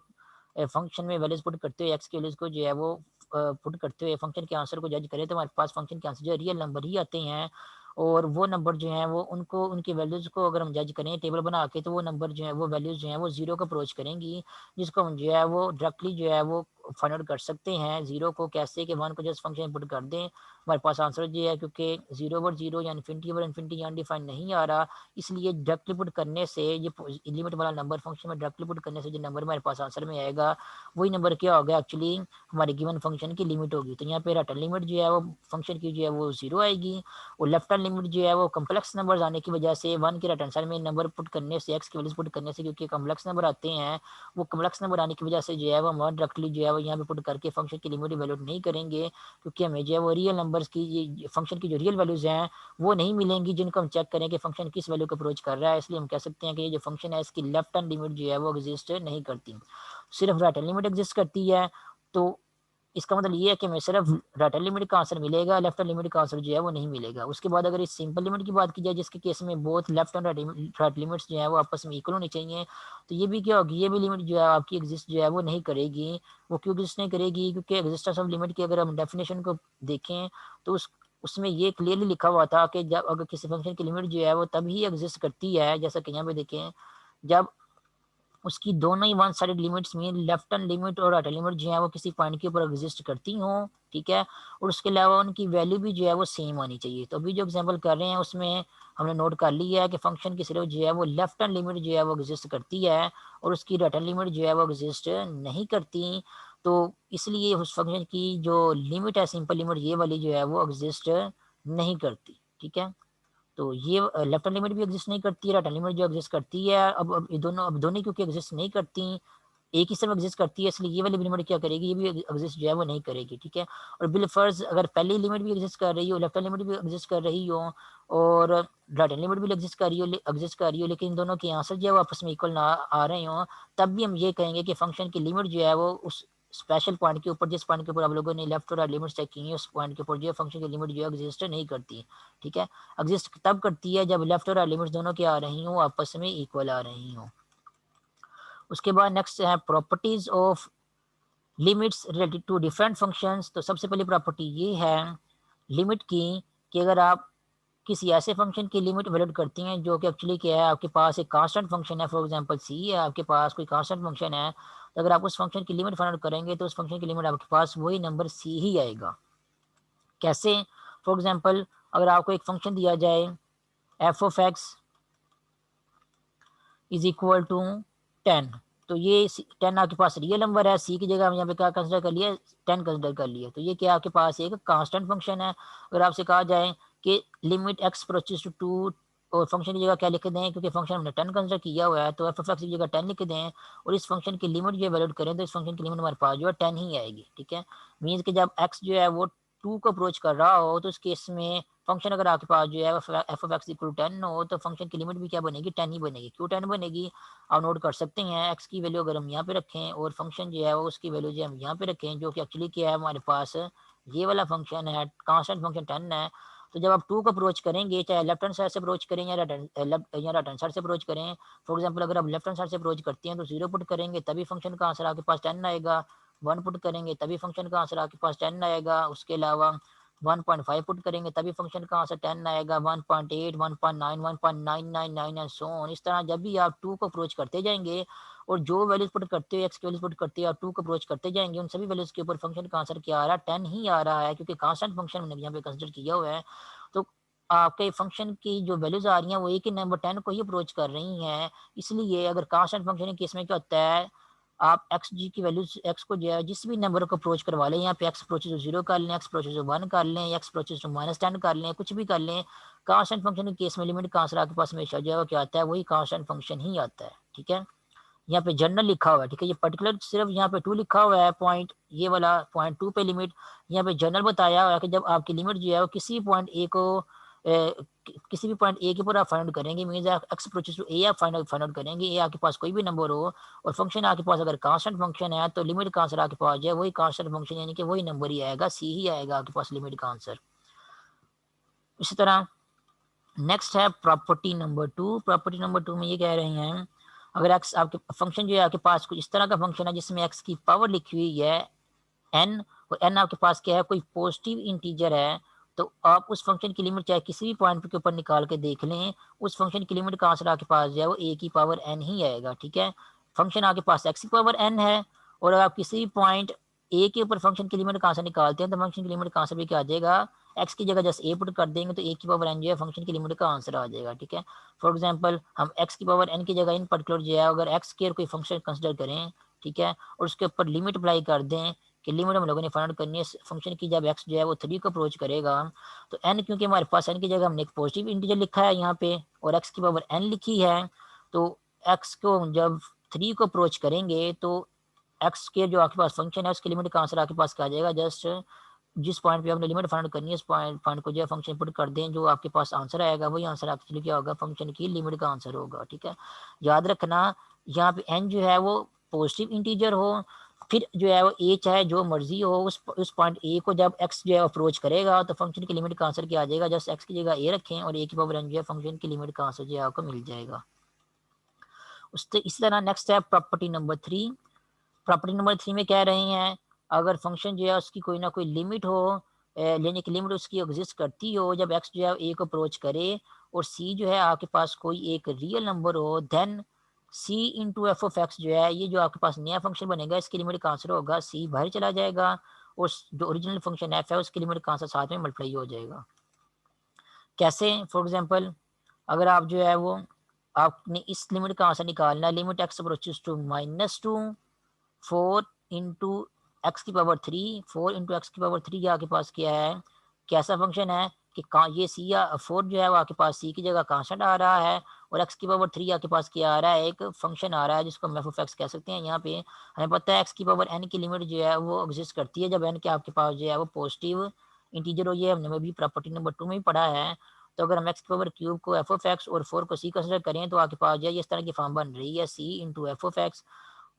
फंक्शन में वैल्यूज पुट करते हुए एक्स की वैल्यूज को जो है वो पुट करते हुए फंक्शन के आंसर को जज करें तो हमारे पास फंक्शन के आंसर जो है रियल नंबर ही आते हैं। और वो नंबर जो हैं वो उनको उनकी वैल्यूज को अगर हम जज करें टेबल बना के तो वो नंबर जो है वो वैल्यूज जो है वो जीरो को अप्रोच करेंगी, जिसको हम जो है वो डायरेक्टली जो है वो फाइंड आउट कर सकते हैं। जीरो को कैसे कि 1 को जस्ट फंक्शन पुट कर दें, हमारे पास आंसर जो है क्योंकि जीरो ओवर जीरो या इन्फिनिटी ओवर इन्फिनिटी यहाँ डिफाइन नहीं आ रहा, इसलिए डायरेक्टली पुट करने से ये लिमिट वाला नंबर फंक्शन में डायरेक्टली पुट करने से जो नंबर हमारे पास आंसर में आएगा वही नंबर क्या होगा, एक्चुअली हमारे गिवन फंक्शन की लिमिट होगी। तो यहाँ पे राइट हैंड लिमिट जो है वो फंक्शन की जो है वो जीरो आएगी और लेफ्ट हैंड लिमिट जो है वो कम्प्लेक्स नंबर आने की वजह से 1 के राइट हैंड साइड में नंबर पुट करने से एक्स की वैल्यूज पुट करने से क्योंकि कम्प्लेक्स नंबर आते हैं, वो कम्प्लेक्स नंबर आने की वजह से जो है वो हम डायरेक्टली जो है वो यहाँ पे पुट करके फंक्शन की लिमिट वैल्यूट नहीं करेंगे, क्योंकि हमें जो है वो रियल नंबर्स की फंक्शन की जो रियल वैल्यूज हैं वो नहीं मिलेंगी जिनको हम चेक करें कि फंक्शन किस वैल्यू को अप्रोच कर रहा है। इसलिए हम कह सकते हैं कि ये जो फंक्शन है इसकी लेफ्ट हैंड लिमिट जो है वो एग्जिस्ट नहीं करती, सिर्फ राइट हैंड लिमिट एग्जिस्ट करती है। तो इसका मतलब ये है कि हमें सिर्फ राइट हैंड लिमिट का आंसर मिलेगा, लेफ्ट हैंड लिमिट का आंसर जो है वो नहीं मिलेगा। उसके बाद अगर इस सिंपल लिमिट की बात की जाए जिसके केस में both left and right limits जो है वो आपस में इक्वल होनी चाहिए, तो ये भी क्या होगी, ये भी लिमिट जो है आपकी एग्जिस्ट जो है वो नहीं करेगी। वो क्यों एग्जिस्ट नहीं करेगी, क्योंकि एग्जिस्टेंस ऑफ लिमिट की अगर हम डेफिनेशन को देखें तो उसमें ये क्लियरली लिखा हुआ था कि जब अगर किसी फंक्शन की लिमिट जो है वो तभी एग्जिस्ट करती है, जैसा कि यहाँ पे देखें, जब उसकी दोनों ही वन साइडेड लिमिट्स में लेफ्ट हैंड लिमिट और राइट हैंड लिमिट जो है वो किसी पॉइंट के ऊपर एग्जिस्ट करती हों, ठीक है। और उसके अलावा उनकी वैल्यू भी जो है वो सेम आनी चाहिए। तो अभी जो एग्जांपल कर रहे हैं उसमें हमने नोट कर लिया है कि फंक्शन की सिर्फ जो है वो लेफ्ट हैंड लिमिट जो है वो एग्जिस्ट करती है और उसकी राइट हैंड लिमिट जो है वो एग्जिस्ट नहीं करती। तो इसलिए उस फंक्शन की जो लिमिट है सिंपल लिमिट ये वाली जो है वो एग्जिस्ट नहीं करती, ठीक है। तो ये लेफ्ट हैंड लिमिट भी एग्जिस्ट नहीं करती है, राइट हैंड लिमिट जो एग्जिस्ट करती है, अब ये दोनों अब दोनों क्योंकि एग्जिस्ट नहीं करती, एक ही समय एग्जिस्ट करती है, इसलिए ये वाली लिमिट क्या करेगी, ये भी एग्जिस्ट जो है वो नहीं करेगी, ठीक है। और बिलफर्ज अगर पहली लिमिट भी एग्जिस्ट कर रही हो, लेफ्ट हैंड लिमिट भी एग्जिस्ट कर रही हो और राइट हैंड लिमिट भी एग्जिस्ट कर रही हो, लेकिन दोनों के आंसर जो है वो आपस में इक्वल ना आ रहे हो, तब भी हम ये कहेंगे कि फंक्शन की लिमिट जो है वो उस स्पेशल पॉइंट के ऊपर, जिस पॉइंट के ऊपर आप लोगों ने लेफ्ट और राइट लिमिट चेक की है, उस पॉइंट के ऊपर जो है फंक्शन की लिमिट जो है एग्जिस्ट नहीं करती, ठीक है। एग्जिस्ट तब करती है जब लेफ्ट और राइट लिमिट्स दोनों के आ रही हो आपस में इक्वल आ रही हो। उसके बाद नेक्स्ट है properties of limits related to different functions. तो सबसे पहली प्रॉपर्टी ये है लिमिट की कि अगर आप किसी ऐसे फंक्शन की लिमिट वैलिड करती हैं जो कि एक्चुअली क्या है, आपके पास एक कांस्टेंट फंक्शन है, फॉर एग्जांपल सी है, आपके पास कोई कांस्टेंट फंक्शन है, तो अगर आप उस फंक्शन की लिमिट फाइंड आउट करेंगे तो उस फंक्शन की लिमिट आपके पास वही नंबर सी ही आएगा। कैसे, फॉर एग्जांपल अगर आपको एक फंक्शन दिया जाए f of x is equal to 10, तो ये 10 आपके पास रियल नंबर है, सी की जगह हम यहाँ पे क्या कंसिडर कर लिया, 10 कंसिडर कर लिया, तो ये क्या आपके पास एक कांस्टेंट फंक्शन है। अगर आपसे कहा जाए कि लिमिट एक्स अप्रोचेस टू 2 और फंक्शन की जगह क्या लिख दें, क्योंकि फंक्शन हमने 10 कंसिडर किया हुआ है तो एफ ऑफ एक्स की जगह 10 लिख दें और इस फंक्शन की लिमिट जो वैल्यूड करें तो इस फंक्शन की लिमिट हमारे पास जो है 10 ही आएगी, ठीक है। मीन्स कि जब एक्स जो है वो 2 को अप्रोच कर रहा हो तो उस केस में फंक्शन अगर आपके पास जो है एफ ऑफ एक्स इक्वल 10 हो तो फंक्शन की लिमिट भी क्या बनेगी, 10 ही बनेगी। क्यों 10 बनेगी, आप नोट कर सकते हैं, एक्स की वैल्यू अगर हम यहाँ पे रखें और फंक्शन जो है वो उसकी वैल्यू जो हम यहाँ पे रखें, जो कि एक्चुअली क्या है हमारे पास ये वाला फंक्शन है, कांस्टेंट फंक्शन 10 है। तो जब आप 2 को अप्रोच करेंगे, चाहे लेफ्ट हैंड साइड से अप्रोच करें या राइट हैंड साइड से अप्रोच करें, फॉर एग्जांपल अगर आप लेफ्ट हैंड साइड से अप्रोच करते हैं तो 0 पुट करेंगे तभी फंक्शन का आंसर आपके पास 10 आएगा, 1 पुट करेंगे तभी फंक्शन का आंसर आपके पास 10 आएगा, उसके अलावा 1.5 पुट करेंगे तभी फंक्शन का आंसर 10 आएगा, 1.8, 1.9, 1.999 एंड सो ऑन। इस तरह जब भी आप 2 को अप्रोच करते जाएंगे और जो वैल्यूज पुट करते हो, एक्स की वैल्यूज पुट करते हो, आप 2 को अप्रोच करते जाएंगे, उन सभी वैल्यूज के ऊपर फंक्शन का आंसर क्या आ रहा है, 10 ही आ रहा है, क्योंकि कांस्टेंट फंक्शन हमने यहाँ पे कंसिडर किया हुआ है। तो आपके फंक्शन की जो वैल्यूज आ रही हैं वो एक ही नंबर 10 को ही अप्रोच कर रही हैं। इसलिए अगर कांस्टेंट फंक्शन के केस में क्या होता है, आप एक्स जी की वैल्यू एक्स को जो है जिस भी नंबर को अप्रोच करवा लें, यहाँ पे एक्स अप्रोचेज टू 0 कर लें, एक्स अप्रोचेज टू 1 कर लें, एक्स अप्रोचेज टू -10 कर लें, कुछ भी कर लें, कांस्टेंट फंक्शन के केस में लिमिट का आंसर आपके पास हमेशा जो है वो क्या आता है, वही कांस्टेंट फंक्शन ही आता है। ठीक है, यहाँ पे जनरल लिखा हुआ है। ठीक है, ये पर्टिकुलर सिर्फ यहाँ पे 2 लिखा हुआ है पॉइंट, ये वाला पॉइंट 2 पे लिमिट, यहाँ पे जनरल बताया हुआ है कि जब आपकी लिमिट जो है वो किसी भी पॉइंट ए को किसी भी पॉइंट ए के ऊपर आप फाइंड आउट करेंगे, मीन्स एक्स अप्रोचेस टू ए आप फाइंड आउट करेंगे, ए आपके पास कोई भी नंबर हो और फंक्शन आपके पास अगर कांस्टेंट फंक्शन है तो लिमिट का आंसर आपके पास जो है वही कांस्टेंट फंक्शन यानी कि वही नंबर ही आएगा, सी ही आएगा आपके पास लिमिट का आंसर। इसी तरह नेक्स्ट है प्रॉपर्टी नंबर 2। प्रॉपर्टी नंबर 2 में ये कह रहे हैं, अगर एक्स आपके फंक्शन जो है आपके पास कुछ इस तरह का फंक्शन है जिसमें एक्स की पावर लिखी हुई है एन, और एन आपके पास क्या है, कोई पॉजिटिव इंटीजर है, तो आप उस फंक्शन की लिमिट चाहे किसी भी पॉइंट के ऊपर निकाल के देख लें, उस फंक्शन की लिमिट का आंसर आपके पास जो है वो ए की पावर एन ही आएगा। ठीक है, फंक्शन आपके पास एक्स की पावर एन है और अगर आप किसी भी पॉइंट ए के ऊपर फंक्शन की लिमिट का आंसर निकालते हैं तो फंक्शन की लिमिट का आंसर भी क्या आ जाएगा, एक्स की जगह जस्ट ए पुट कर देंगे तो ए की पावर एन जो है फंक्शन की लिमिट का आंसर आ जाएगा। ठीक है, फॉर एग्जांपल हम एक्स की पावर एन की जगह इन पर्टिकुलर जो है अगर एक्स केयर कोई फंक्शन कंसिडर करें, ठीक है, और उसके ऊपर लिमिट अप्लाई कर दें कि लिमिट हम लोगों ने फाइंड आउट करनी है फंक्शन की, जब एक्स जो है वो 3 को अप्रोच करेगा तो एन, क्योंकि हमारे पास एन की जगह हमने एक पॉजिटिव इंटीजर लिखा है यहाँ पे और एक्स की पावर एन लिखी है, तो एक्स को जब 3 को अप्रोच करेंगे तो एक्स के जो आपके पास फंक्शन है उसकी लिमिट का आंसर आपके पास क्या आ जाएगा, जस्ट जिस पॉइंट पे आपने लिमिट फाइंड करनी है उस पॉइंट को जो है फंक्शन पुट कर दें, जो आपके पास आंसर आएगा वही आंसर एक्चुअली क्या होगा, फंक्शन की लिमिट का आंसर होगा। ठीक है, याद रखना यहाँ पे एन जो है वो पॉजिटिव इंटीजर हो, फिर जो है वो ए चाहे जो मर्जी हो, उस पॉइंट ए को जब एक्स जो है अप्रोच करेगा तो फंक्शन की लिमिट का आंसर क्या आ जाएगा, जस्ट एक्स की जगह ए रखें और ए की पावर एन जो है फंक्शन की लिमिट का आंसर जो है आपको मिल जाएगा। उससे इसी तरह नेक्स्ट है प्रॉपर्टी नंबर 3। प्रॉपर्टी नंबर 3 में कह रहे हैं, अगर फंक्शन जो है उसकी कोई ना कोई लिमिट हो, लेने की लिमिट उसकी एग्जिस्ट करती हो जब एक्स जो है ए को अप्रोच करे और सी जो है आपके पास कोई एक रियल नंबर हो, then c into f of x जो है ये जो आपके पास नया फंक्शन बनेगा इसकी लिमिट का आंसर होगा सी बाहर चला जाएगा और जो ओरिजिनल फंक्शन एफ है उसकी लिमिट का आंसर साथ में मल्टीप्लाई हो जाएगा। कैसे, फॉर एग्जाम्पल अगर आप जो है वो आपने इस लिमिट का आंसर निकालना है, limit x approaches to -2 4 into x की पावर 3, 4 इंटू एक्स की पावर 3 आपके पास क्या है, कैसा फंक्शन है कि ये सी या 4 जो है वो आपके पास सी की जगह कांस्टेंट आ रहा है और एक्स की पावर 3 आपके पास क्या आ रहा है, एक फंक्शन आ रहा है जिसको हम एफ ऑफ एक्स कह सकते हैं। यहाँ पे हमें पता है एक्स की पावर एन की लिमिट जो है वो एग्जिस्ट करती है जब एन के आपके पास जो है वो पॉजिटिव इंटीजर हो, ये हमने भी प्रॉपर्टी नंबर 2 में भी पढ़ा है। तो अगर हम एक्स की पावर क्यूब को एफ ऑफ एक्स और 4 को सी कंसिडर करें तो आपके पास जो है इस तरह की फॉर्म बन रही है सी इंटू एफ ऑफ एक्स।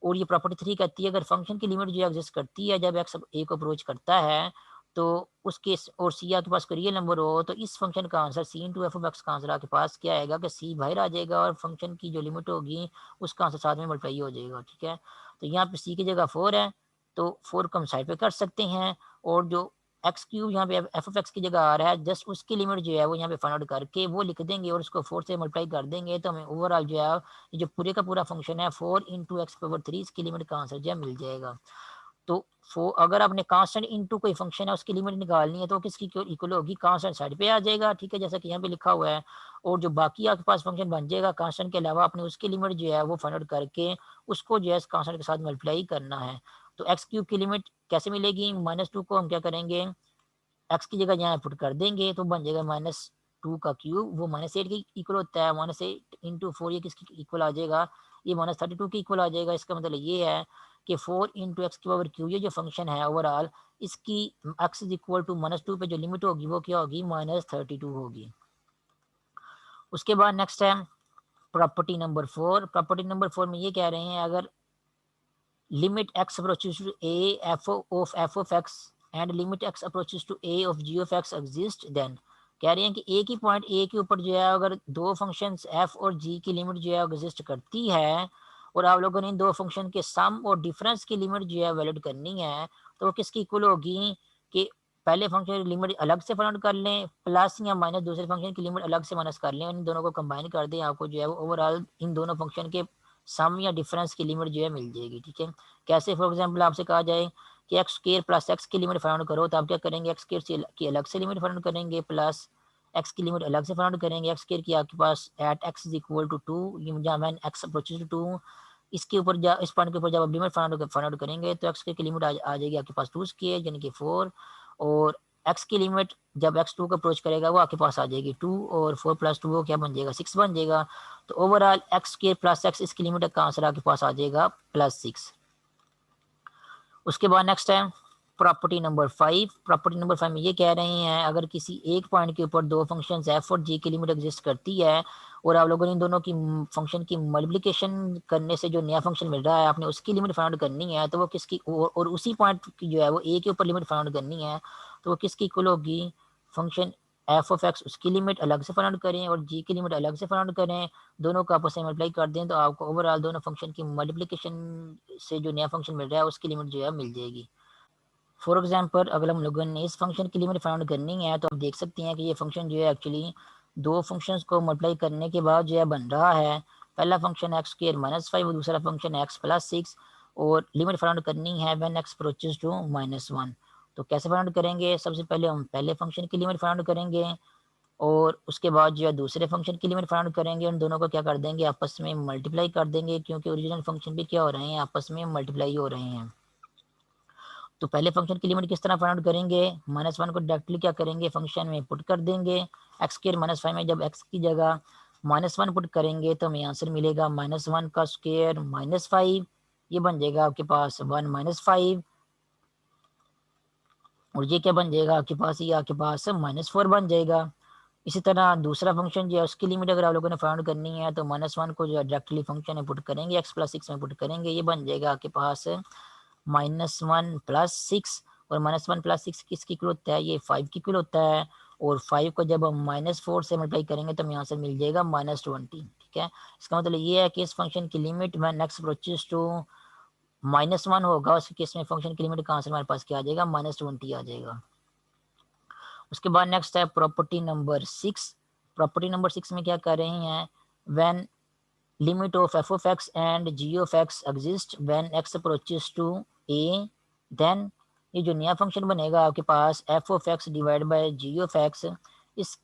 और ये प्रॉपर्टी 3 कहती है अगर फंक्शन की लिमिट जो एग्जिस्ट करती है जब एक्स ए को अप्रोच करता है तो उसके और सी आपके पास कोई रियल नंबर हो तो इस फंक्शन का answer c into f of x का आंसर आपके पास क्या आएगा कि सी बाहर आ जाएगा और फंक्शन की जो लिमिट होगी उसका आंसर साथ में मल्टीप्लाई हो जाएगा। ठीक है, तो यहाँ पे सी की जगह 4 है तो 4 को हम साइड पे कर सकते हैं और जो एक्स क्यूब यहाँ पे एफ ऑफ एक्स की जगह आ रहा है जस्ट उसकी लिमिट जो है वो यहाँ पे फाइंड आउट करके वो लिख देंगे और उसको 4 से मल्टीप्लाई कर देंगे तो हमें ओवरऑल जो है ये जो पूरे का पूरा फंक्शन है 4 इंटू एक्स पावर 3 इसकी लिमिट का आंसर जो है मिल जाएगा। तो अगर आपने कांस्टेंट इंटू कोई फंक्शन है उसकी लिमिट निकालनी है तो किसकी इक्वल होगी, कांस्टेंट साइड पे आ जाएगा। ठीक है, जैसा कि यहाँ पे लिखा हुआ है और जो बाकी आपके पास फंक्शन बन जाएगा कांस्टेंट के अलावा आपने उसकी लिमिट जो है वो फाइंड आउट करके उसको जो है कांस्टेंट के साथ मल्टीप्लाई करना है। तो एक्स क्यूब की लिमिट कैसे मिलेगी, -2 को हम क्या करेंगे एक्स की जगह यहाँ पुट कर देंगे तो बन जाएगा -2 का क्यूब, वो -8 के इक्वल होता है, -8 इंटू 4 ये किसकी इक्वल आ जाएगा, ये -32 के इक्वल आ जाएगा। इसका मतलब ये है कि 4 इंटू एक्स की पावर क्यूब ये जो फंक्शन है ओवरऑल इसकी एक्स इज इक्वल टू -2 पे जो लिमिट होगी वो क्या होगी, -32 होगी। उसके बाद नेक्स्ट है प्रॉपर्टी नंबर 4। प्रॉपर्टी नंबर 4 में ये कह रहे हैं, अगर limit x approaches to a f of x and limit x approaches to a of g of x exist, then कह रहे हैं कि एक ही पॉइंट ए के ऊपर जो है अगर दो फंक्शंस एफ और जी की लिमिट जो है एग्जिस्ट करती है और आप लोगों ने इन दो फंक्शन के सम और डिफरेंस की लिमिट जो है वैलिड करनी है तो वो किसकी इक्वल होगी कि पहले फंक्शन की लिमिट अलग से फाइंड कर लें प्लस या माइनस दूसरे फंक्शन की लिमिट अलग से माइनस कर लें, इन दोनों को कंबाइन कर दें, आपको जो है वो ओवरऑल इन दोनों फंक्शन के सम या डिफरेंस की लिमिट जो है मिल जाएगी। ठीक है, कैसे, फॉर एग्जांपल आपसे कहा जाए कि एक्स स्क्वायर प्लस एक्स की लिमिट फाइंड करो तो आप क्या करेंगे, एक्स स्क्वायर की अलग से लिमिट फाइंड करेंगे प्लस एक्स की लिमिट अलग से फाइंड करेंगे, एक्स स्क्वायर की आपके पास at x is equal to 2 जहाँ मैन एक्स अप्रोचेस टू 2 इसके ऊपर इस पॉइंट के ऊपर जब आप लिमिट फाइंड आउट करेंगे तो एक्स की लिमिट आ जाएगी आपके पास 2 स्क्वायर यानी कि 4, और एक्स की लिमिट जब एक्स 2 को अप्रोच करेगा वो आपके पास आ जाएगी 2, और 4 प्लस 2 वो क्या बन जाएगा 6 बन जाएगा। तो overall x square plus x इसकी लिमिट का आंसर आपके पास आ जाएगा +6। उसके बाद नेक्स्ट है प्रॉपर्टी नंबर 5। प्रॉपर्टी नंबर 5 में ये कह रहे हैं अगर किसी एक पॉइंट के ऊपर दो फंक्शन एफ और जी की लिमिट एग्जिस्ट करती है और आप लोगों ने इन दोनों की फंक्शन की मल्टीप्लिकेशन करने से जो नया फंक्शन मिल रहा है आपने उसकी लिमिट फाइंड आउट करनी है, तो वो किसकी और उसी पॉइंट की जो है वो ए के ऊपर लिमिट फाइंड आउट करनी है, तो वो किसकी इक्वल होगी, फंक्शन एफ ऑफ एक्स उसकी लिमिट अलग से फाइंड आउट करें और जी की लिमिट अलग से फाइंड आउट करें, दोनों को आपस में मल्टीप्लाई कर दें तो आपको ओवरऑल दोनों फंक्शन की मल्टीप्लिकेशन से जो नया फंक्शन मिल रहा है उसकी लिमिट जो है मिल जाएगी। फॉर एग्जाम्पल अगर हम लोगों ने इस फंक्शन की लिमिट फाइंड करनी है तो आप देख सकते हैं कि ये फंक्शन जो है एक्चुअली दो फंक्शंस को मल्टीप्लाई करने के बाद जो है बन रहा है। पहला फंक्शन एक्स स्क्वायर -5 और दूसरा फंक्शन एक्स +6, और लिमिट फाइंड करनी है व्हेन एक्स अप्रोचेस टू -1। तो कैसे फाइंड करेंगे, सबसे पहले हम पहले फंक्शन की लिमिट फाइंड करेंगे और उसके बाद जो है दूसरे फंक्शन की लिमिट फाइंड करेंगे, उन दोनों को क्या कर देंगे आपस में मल्टीप्लाई कर देंगे, क्योंकि ओरिजिनल फंक्शन भी क्या हो रहे हैं आपस में मल्टीप्लाई हो रहे हैं। तो पहले फंक्शन की लिमिट किस तरह फाइंड आउट करेंगे, -1 को डायरेक्टली क्या करेंगे फंक्शन में पुट कर देंगे, एक्स स्क्र -5 में जब एक्स की जगह -1 पुट करेंगे तो हमें आंसर मिलेगा -1 का स्क्र -5, ये बन जाएगा आपके पास 1 - 5, और ये क्या बन जाएगा आपके पास, ये आपके पास -4 बन जाएगा। इसी तरह दूसरा फंक्शन जो है उसकी लिमिट अगर आप लोगों ने फाइंड करनी है तो -1 को जो है डायरेक्टली फंक्शन में पुट करेंगे, एक्स +6 में पुट करेंगे, ये बन जाएगा आपके पास -1 +6, और -1 +6 किसकी इक्वल होता है, ये 5 की इक्वल होता है, और 5 को जब हम -4 से मल्टीप्लाई करेंगे तो हमें यहाँ से मिल जाएगा -20। ठीक है, इसका मतलब ये है कि इस फंक्शन की limit when x approaches to -1 होगा उसके केस में फंक्शन की लिमिट का आंसर हमारे पास क्या आ जाएगा, -20 आ जाएगा। उसके बाद नेक्स्ट है प्रॉपर्टी नंबर 6। प्रॉपर्टी नंबर 6 में क्या कर रहे हैं, when limit of f of x and g of x exist when x approaches to a, then ये जो नया फंक्शन बनेगा आपके पास f of x divide by g of x, इस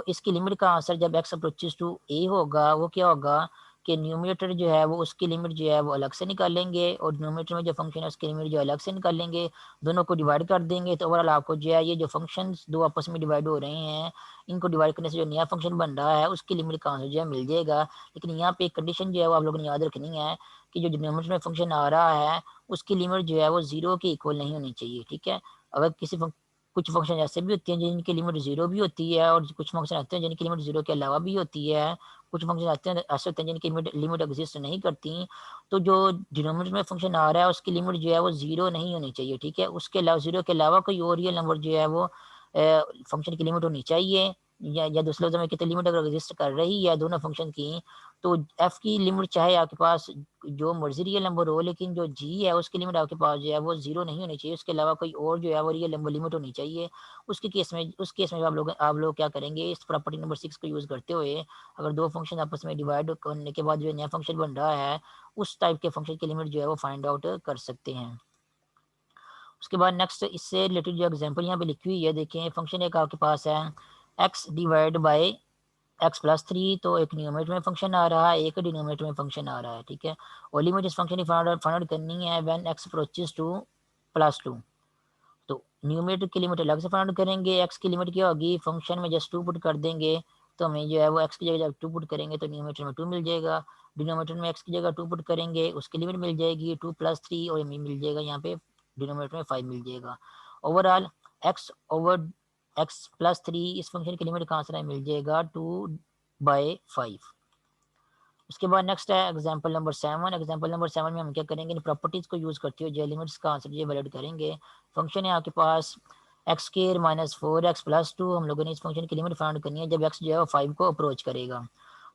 इसकी लिमिट का आंसर जब एक्स अप्रोचेस टू ए होगा वो क्या होगा कि न्यूमरेटर जो है वो उसकी लिमिट जो है वो अलग से निकालेंगे और डिनोमिनेटर में जो फंक्शन है उसकी लिमिट जो अलग से निकालेंगे, दोनों को डिवाइड कर देंगे तो ओवरऑल आपको जो है ये जो फंक्शन दो आपस में डिवाइड हो रहे हैं इनको डिवाइड करने से जो नया फंक्शन बन रहा है उसकी लिमिट का आंसर जो है मिल जाएगा। लेकिन यहाँ पे एक कंडीशन जो है वो आप लोगों ने याद रखनी है कि जो डिनोमिनेटर में फंक्शन आ रहा है उसकी लिमिट जो है वो 0 के इक्वल नहीं होनी चाहिए। ठीक है, अगर कुछ फंक्शन ऐसे भी होते हैं जिनकी लिमिट 0 भी होती है और कुछ फंक्शन आते हैं जिनकी लिमिट 0 के अलावा भी होती है, कुछ फंक्शन आते हैं ऐसे होते हैं जिनकी लिमिट एग्जिस्ट नहीं करती, तो जो डिनोमिनेटर में फंक्शन आ रहा है उसकी लिमिट जो है वो 0 नहीं होनी चाहिए। ठीक है, उसके अलावा 0 के अलावा कोई और रियल नंबर जो है वो फंक्शन की लिमिट होनी चाहिए, या दूसरे लफ्ज़ों में कितनी लिमिट अगर एग्जिस्ट कर रही है दोनों फंक्शन की, तो एफ की लिमिट चाहे आपके पास जो मर्जी रियल नंबर हो लेकिन जो जी है उसकी लिमिट आपके पास जो है वो 0 नहीं होनी चाहिए, उसके अलावा कोई और जो है वो रियल नंबर लिमिट होनी चाहिए। उस केस में आप लोग क्या करेंगे, इस प्रॉपर्टी नंबर 6 को यूज़ करते हुए अगर दो फंक्शन आपस में डिवाइड करने के बाद जो नया फंक्शन बन रहा है उस टाइप के फंक्शन की लिमिट जो है वो फाइंड आउट कर सकते हैं। उसके बाद नेक्स्ट इससे रिलेटेड जो एग्जांपल यहाँ पे लिखी हुई है देखें, फंक्शन एक आपके पास है एक्स डिवाइड बाय x+3, तो एक न्यूमरेटर में फंक्शन आ रहा है एक डिनोमिनेटर में फंक्शन आ रहा है। ठीक है, और लिमिट इस फंक्शन की फाइंड आउट करनी है व्हेन x अप्रोचेस टू +2, तो न्यूमरेटर की लिमिट अलग से फाइंड आउट करेंगे, x की लिमिट क्या होगी फंक्शन में जस्ट 2 पुट कर देंगे तो हमें जो है वो x की जगह जब 2 पुट करेंगे तो न्यूमरेटर में 2 मिल जाएगा, डिनोमिनेटर में x की जगह 2 पुट करेंगे उसकी लिमिट मिल जाएगी 2 + 3 और हमें मिल जाएगा यहाँ पे डिनोमिनेटर में 5 मिल जाएगा। ओवरऑल x/3 इस फंक्शन की लिमिट का आंसर मिल जाएगा 2/5। उसके बाद नेक्स्ट है एग्जांपल नंबर 7। एग्जांपल नंबर 7 में हम क्या करेंगे, इन प्रॉपर्टीज़ को यूज़ करते हुए जो लिमिट्स का आंसर ये वैलिड करेंगे। फंक्शन है आपके पास एक्स स्क्वायर -4x+2, हम लोगों ने इस फंक्शन की लिमिट फाइंड करनी है जब एक्स जो है वो 5 को अप्रोच करेगा।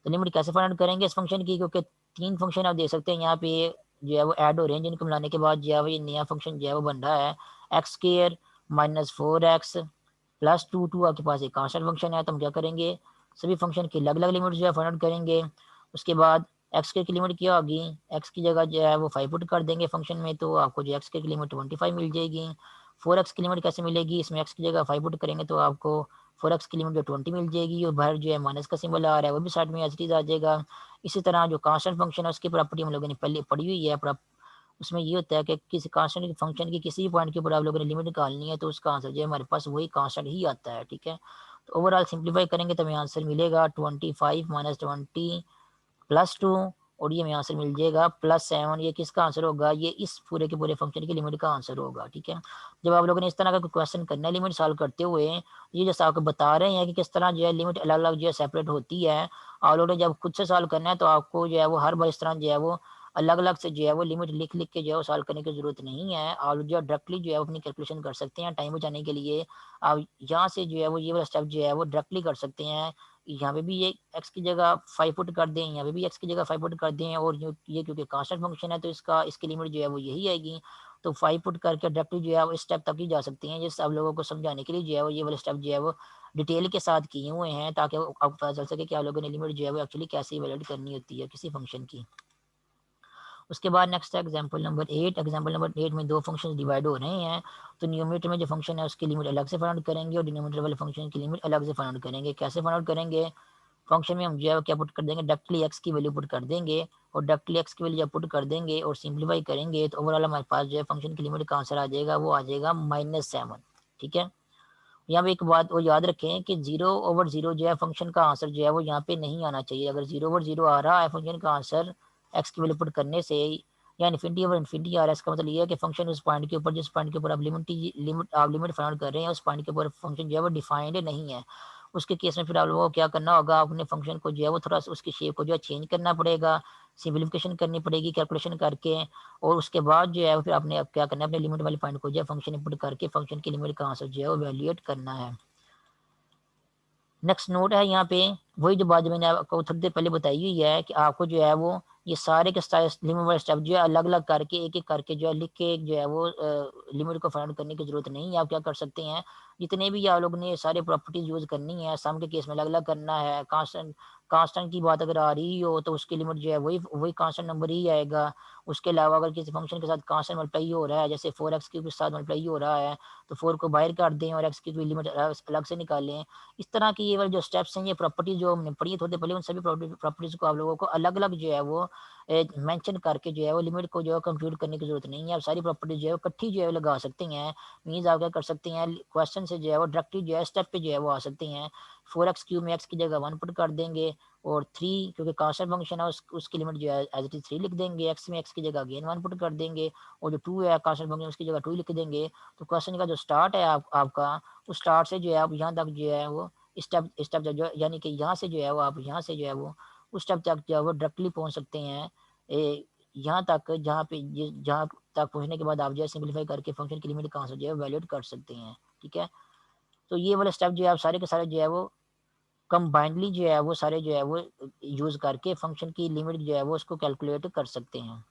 तो लिमिट कैसे फाइंड करेंगे इस फंक्शन की, क्योंकि तीन फंक्शन आप देख सकते हैं यहाँ पे जो है वो ऐड हो रहे हैं जिनको मिलाने के बाद जो है वो ये नया फंक्शन जो है वो बन रहा है एक्स स्क्वायर -4x+2 आपके पास एक कांस्टेंट फंक्शन है, तो हम क्या करेंगे सभी फंक्शन की अलग अलग लिमिट जो है फाइंड आउट करेंगे। उसके बाद एक्स की लिमिट क्या होगी, एक्स की जगह जो है वो 5 पुट कर देंगे फंक्शन में तो आपको जो एक्स की लिमिट 25 मिल जाएगी। 4x की लिमिट कैसे मिलेगी, इसमें एक्स की जगह 5 पुट करेंगे तो आपको 4x की लिमिट जो 20 मिल जाएगी, और बाहर जो है माइनस का सिंबल आ रहा है वो भी साइड में एज इट इज आ जाएगा। इसी तरह जो कांस्टेंट फंक्शन है उसकी प्रॉपर्टी हम लोगों ने पहले पढ़ी हुई है। उसमें ये होता है कि किसी कांस्टेंट फंक्शन की किसी भी पॉइंट के ऊपर आप लोगों ने लिमिट निकालनी है तो उसका आंसर जो है हमारे पास वही कांस्टेंट ही आता है, ठीक है। तो ओवरऑल सिंप्लीफाई करेंगे तो हमें आंसर मिलेगा 25 माइनस 20 प्लस 2, और ये हमें आंसर मिल जाएगा +7। ये किसका आंसर होगा? ये इस पूरे के पूरे फंक्शन की लिमिट का आंसर होगा, ठीक है। जब आप लोगों ने इस तरह का क्वेश्चन करना है लिमिट सॉल्व करते हुए, ये जैसा आपको बता रहे हैं कि किस तरह जो है लिमिट अलग अलग जो है सेपरेट होती है, आप लोगों ने जब खुद से सॉल्व करना है तो आपको जो है वो हर बार इस तरह जो है वो अलग अलग से जो है वो लिमिट लिख लिख के जो है वो सॉल्व करने की जरूरत नहीं है। आप जो है डायरेक्टली जो है अपनी कैलकुलेशन कर सकते हैं टाइम बचाने के लिए। आप यहाँ से जो है वो ये वाला स्टेप जो है वो डायरेक्टली कर सकते हैं। यहाँ पे भी ये x की जगह 5 पुट कर दें, यहाँ पे भी x की जगह 5 पुट कर दें, और ये क्योंकि कांस्टेंट फंक्शन है तो इसकी लिमिट जो है वो यही आएगी। तो 5 पुट करके डायरेक्टली जो है वो स्टेप तक ही जा सकते हैं, जिससे आप लोगों को समझाने के लिए जो है वो ये वाले स्टेप जो है वो डिटेल के साथ किए हुए हैं, ताकि आपको पता चल सके कि आप लोगों ने लिमिट जो है वो एक्चुअली कैसे इवेलुएट करनी होती है किसी फंक्शन की। उसके बाद नेक्स्ट है एग्जांपल नंबर 8। एग्जांपल नंबर 8 में दो फंक्शंस डिवाइड हो रहे हैं, तो न्यूमरेटर में जो फंक्शन है उसकी लिमिट अलग से फाइंड आउट करेंगे और डिनोमिनेटर वाले फंक्शन की लिमिट अलग से फाइंड आउट करेंगे। कैसे फाइंड आउट करेंगे? फंक्शन में हम जो है क्या पुट कर देंगे, डायरेक्टली एक्स की वैल्यू पुट कर देंगे, और डायरेक्टली एक्स की वैल्यू जब पुट कर देंगे और सिंप्लीफाई करेंगे तो ओवरऑल हमारे पास जो है फंक्शन की लिमिट का आंसर आ जाएगा, वो आ जाएगा -7, ठीक है। यहाँ पे एक बात वो याद रखें कि 0/0 जो है फंक्शन का आंसर जो है वो यहाँ पे नहीं आना चाहिए। अगर 0/0 आ रहा है फंक्शन का आंसर एक्स की वैल्यू पुट करने से, या इन्फिनिटी आ रहा है, इसका मतलब ये है कि फंक्शन उस पॉइंट के ऊपर जिस पॉइंट के ऊपर आप लिमिट फाइंड कर रहे हैं उस पॉइंट के ऊपर फंक्शन जो है वो डिफाइंड नहीं है। उसके केस में फिर आप लोगों को क्या करना होगा, अपने फंक्शन को जो है वो थोड़ा सा उसकी शेप को जो है चेंज करना पड़ेगा, सिम्प्लीफिकेशन करनी पड़ेगी कैलकुलेशन करके, और उसके बाद जो है फिर आपने अब क्या करना है, अपने लिमिट वाले पॉइंट को जो है फंक्शन इनपुट करके फंक्शन की लिमिट का आंसर जो है वो वैल्यूएट करना है। नेक्स्ट नोट है यहाँ पे, वही जो बात मैंने आपको थोड़ी देर पहले बताई हुई है कि आपको जो है वो ये सारे के लिमिट वाले स्टेप जो है अलग अलग करके एक एक करके जो है लिख के जो है वो लिमिट को फाइंड करने की जरूरत नहीं है। आप क्या कर सकते हैं, जितने भी आप लोग ने सारे प्रॉपर्टीज यूज करनी है, सम के केस में अलग अलग करना है, कांस्टेंट कांस्टेंट की बात अगर आ रही हो तो उसकी लिमिट जो है वही वही कांस्टेंट नंबर ही आएगा। उसके अलावा अगर किसी फंक्शन के साथ कांस्टेंट मल्टीप्लाई हो रहा है, जैसे 4x क्यूब के साथ मल्टीप्लाई हो रहा है, तो 4 को बाहर काट दें और x की लिमिट अलग से निकालें। इस तरह की ये वाले जो स्टेप्स हैं, ये प्रॉपर्टी जो हमने पढ़ी है थोड़ी देर पहले, उन सभी प्रॉपर्टीज को आप लोगों को अलग अलग जो है वो मेंशन करके जो है वो लिमिट को जो है कंप्यूट करने की जरूरत नहीं है। आप सारी प्रॉपर्टीज जो है वो इकट्ठी जो है लगा सकते हैं। मीन्स आप क्या कर सकते हैं, क्वेश्चन से जो है वो डायरेक्टली जो है स्टेप पे जो है वो आ सकते हैं। 4x क्यूब में x की जगह 1 पुट कर देंगे, और 3 क्योंकि कांस्टेंट फंक्शन है उसकी लिमिट जो है एज इट इज 3 लिख देंगे, x में x की जगह अगेन 1 पुट कर देंगे, और जो 2 है कांस्टेंट फंक्शन उसकी जगह 2 लिख देंगे। तो क्वेश्चन का जो स्टार्ट है आपका, उस स्टार्ट से जो है आप यहाँ तक जो है वो स्टेप स्टेप जो यानी कि यहाँ से जो है वो आप यहाँ से जो है वो उस स्टेप तक जो है वो डायरेक्टली पहुँच सकते हैं। यहाँ तक जहाँ पे जहाँ तक पहुँचने के बाद आप जो है सिंप्लीफाई करके फंक्शन की लिमिट का आंसर जो है वैल्यूएट कर सकते हैं, ठीक है। तो ये वाले स्टेप जो है आप सारे के सारे जो है वो कंबाइंडली जो है वो सारे जो है वो यूज़ करके फंक्शन की लिमिट जो है वो उसको कैलकुलेट कर सकते हैं।